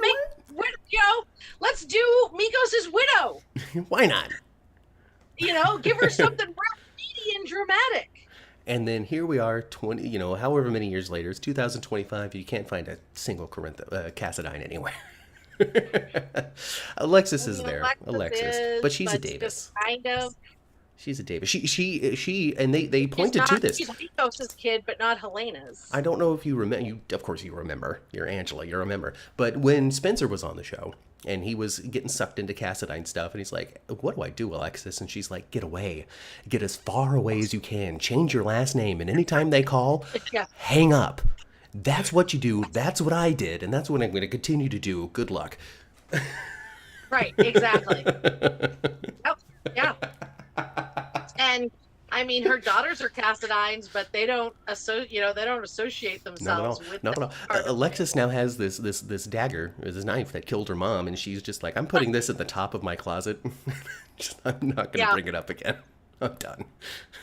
let's do Mikos' widow. Why not? Give her something real meaty and dramatic. And then here we are, however many years later, it's 2025, you can't find a single Cassadine anywhere. Alexis is there. Alexis. But she's a Davis. Kind of. She's a Davis. She and they pointed to this. She's Mikos' kid, but not Helena's. I don't know if you remember. Of course you remember. You're Angela. You remember. But when Spencer was on the show, and he was getting sucked into Cassadine stuff, and he's like, what do I do, Alexis? And she's like, get away. Get as far away as you can. Change your last name. And anytime they call, hang up. That's what you do. That's what I did. And that's what I'm going to continue to do. Good luck. Right. Exactly. Oh, yeah. And I mean, her daughters are Cassadines, but they don't associate themselves with. No. Alexis now has this dagger, this knife that killed her mom, and she's just like, I'm putting this at the top of my closet. I'm not going to bring it up again. I'm done.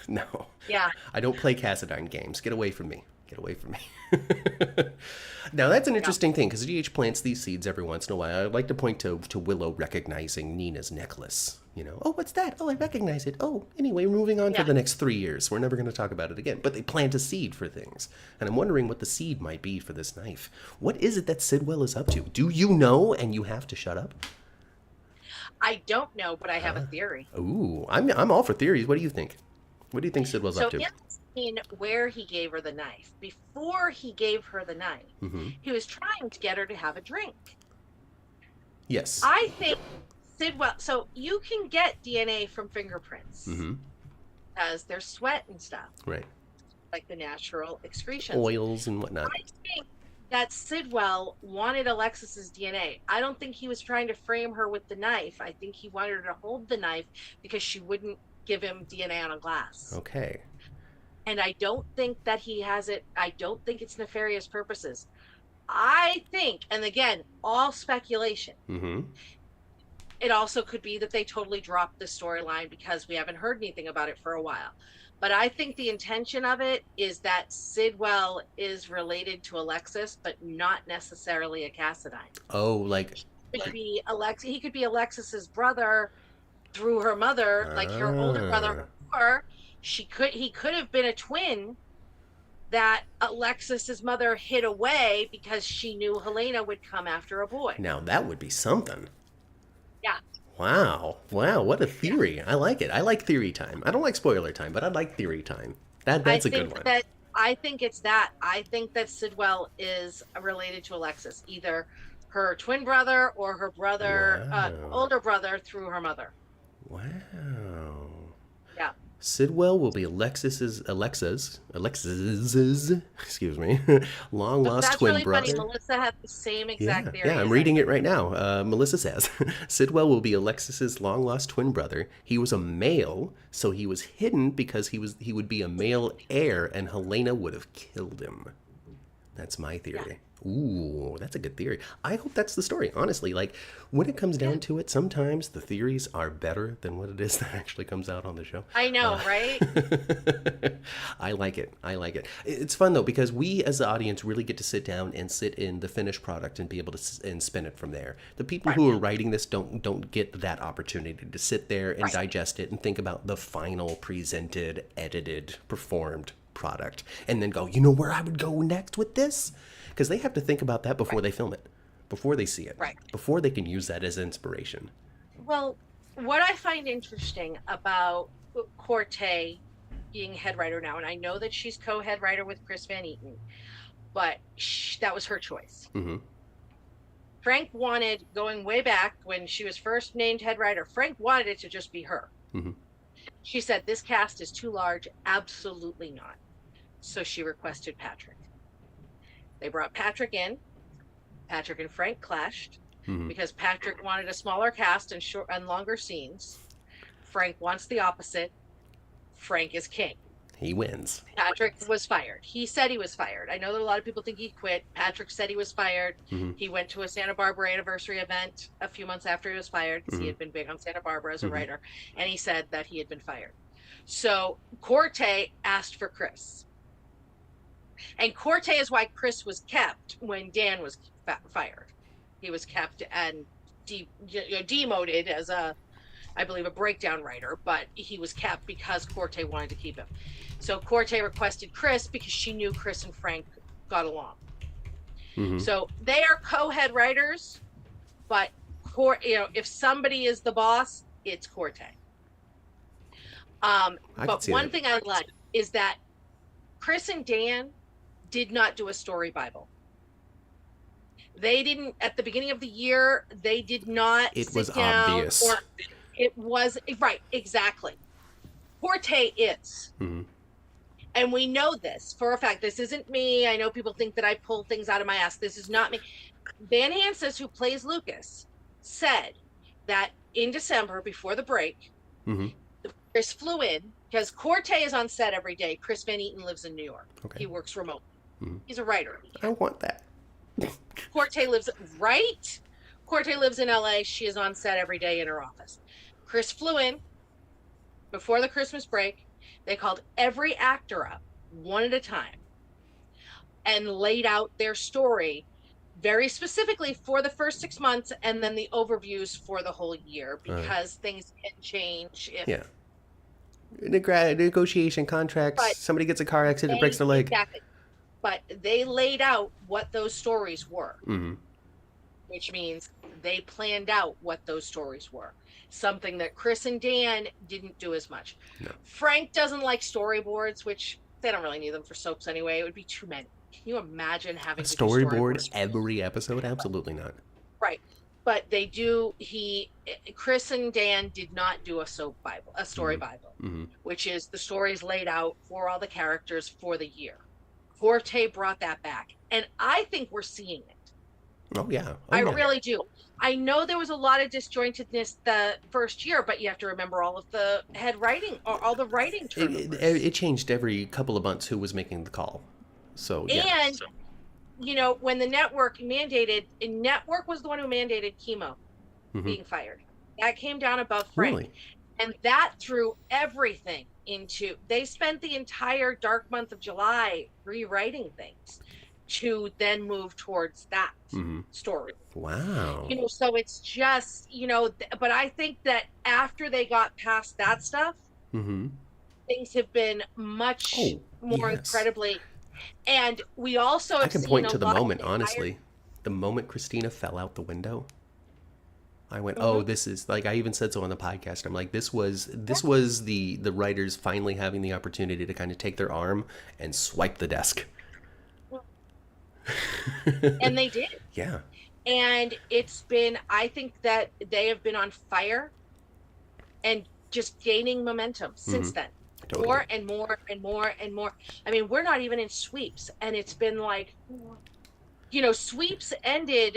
No. Yeah. I don't play Cassadine games. Get away from me. Get away from me. Now, that's an interesting thing, because GH plants these seeds every once in a while. I'd like to point to Willow recognizing Nina's necklace. Oh, what's that? Oh, I recognize it. Oh, anyway, moving on for the next 3 years. We're never going to talk about it again. But they plant a seed for things. And I'm wondering what the seed might be for this knife. What is it that Sidwell is up to? Do you know, and you have to shut up? I don't know, but I have a theory. Ooh, I'm all for theories. What do you think? What do you think Sidwell's up to? In where he gave her the knife, before he gave her the knife, he was trying to get her to have a drink. Yes. I think Sidwell, so you can get DNA from fingerprints because there's sweat and stuff. Right. Like the natural excretions. Oils and whatnot. I think that Sidwell wanted Alexis's DNA. I don't think he was trying to frame her with the knife. I think he wanted her to hold the knife because she wouldn't give him DNA on a glass. Okay. And I don't think that he has it. I don't think it's nefarious purposes. I think, and again, all speculation. It also could be that they totally dropped the storyline because we haven't heard anything about it for a while. But I think the intention of it is that Sidwell is related to Alexis, but not necessarily a Cassadine. Oh, like He could be Alexis's brother through her mother, like her older brother, or he could have been a twin that Alexis's mother hid away because she knew Helena would come after a boy. Now that would be something. Yeah. Wow, what a theory. I like it. I like theory time. I don't like spoiler time, but I like theory time. That's a good one. I think it's that. I think that Sidwell is related to Alexis, either her twin brother or her brother, Wow. older brother through her mother. Wow. Yeah. Sidwell will be Alexa's, excuse me, long But lost that's twin really funny. brother. Melissa had the same exact Yeah, theory yeah, I'm as I reading did. it right now. Melissa says Sidwell will be Alexis's long lost twin brother. He was a male, so he was hidden because he would be a male heir, and Helena would have killed him. That's my Yeah. theory. Ooh, that's a good theory. I hope that's the story. Honestly, like when it comes Yeah. down to it, sometimes the theories are better than what it is that actually comes out on the show. I know, right? I like it. I like it. It's fun though because we as the audience really get to sit down and sit in the finished product and be able to and spin it from there. The people Right. who are writing this don't get that opportunity to sit there and Right. digest it and think about the final presented, edited, performed product and then go, you know where I would go next with this? Because they have to think about that before Right. they film it, before they see it, Right. before they can use that as inspiration. Well, what I find interesting about Corte being head writer now, and I know that she's co-head writer with Chris Van Eaton, but that was her choice. Mm-hmm. Frank wanted, going way back when she was first named head writer, Frank wanted it to just be her. Mm-hmm. She said, this cast is too large. Absolutely not. So she requested Patrick. They brought Patrick in. Patrick and Frank clashed Mm-hmm. because Patrick wanted a smaller cast and longer scenes. Frank wants the opposite. Frank is king. He wins. Patrick was fired. He said he was fired. I know that a lot of people think he quit. Patrick said he was fired. Mm-hmm. He went to a Santa Barbara anniversary event a few months after he was fired because he had been big on Santa Barbara as a writer, and he said that he had been fired. So Corte asked for Chris. And Corte is why Chris was kept when Dan was fired. He was kept and demoted as I believe, a breakdown writer, but he was kept because Corte wanted to keep him. So Corte requested Chris because she knew Chris and Frank got along. Mm-hmm. So they are co-head writers, but if somebody is the boss, it's Corte. But one thing I like is that Chris and Dan did not do a story Bible. They didn't, at the beginning of the year, they did not It sit was down obvious. or it was, right, exactly. Corte is. Mm-hmm. And we know this for a fact. This isn't me. I know people think that I pull things out of my ass. This is not me. Van Hansis, who plays Lucas, said that in December, before the break, Chris flew in because Corte is on set every day. Chris Van Eaton lives in New York. Okay. He works remotely. He's a writer. I want that. Corte lives in LA. She is on set every day in her office. Chris flew in before the Christmas break. They called every actor up one at a time and laid out their story very specifically for the first 6 months and then the overviews for the whole year because things can change. Yeah. Negotiation contracts. But somebody gets a car accident, breaks their leg. Exactly. But they laid out what those stories were, which means they planned out what those stories were. Something that Chris and Dan didn't do as much. No. Frank doesn't like storyboards, which they don't really need them for soaps anyway. It would be too many. Can you imagine having A to do storyboard every episode? Absolutely not. Right. But they do. Chris and Dan did not do a story Bible, which is the stories laid out for all the characters for the year. Corte brought that back, and I think we're seeing it. Oh yeah. I really do. I know there was a lot of disjointedness the first year, but you have to remember all of the head writing or all the writing turnovers. It changed every couple of months who was making the call. So yeah. And when the network was the one who mandated Chemo being fired. That came down above Frank. Really? And that threw everything into. They spent the entire dark month of July rewriting things to then move towards that story. Wow. So it's just, but I think that after they got past that stuff, things have been much more incredibly. And we also I can point to the moment, honestly. The moment Christina fell out the window. I went, oh, Mm-hmm. this is like, I even said so on the podcast. I'm like, this was the writers finally having the opportunity to kind of take their arm and swipe the desk. And they did. Yeah, And it's been, I think that they have been on fire and just gaining momentum since then. totally. More and more and more and more. I mean, we're not even in sweeps. And it's been like, sweeps ended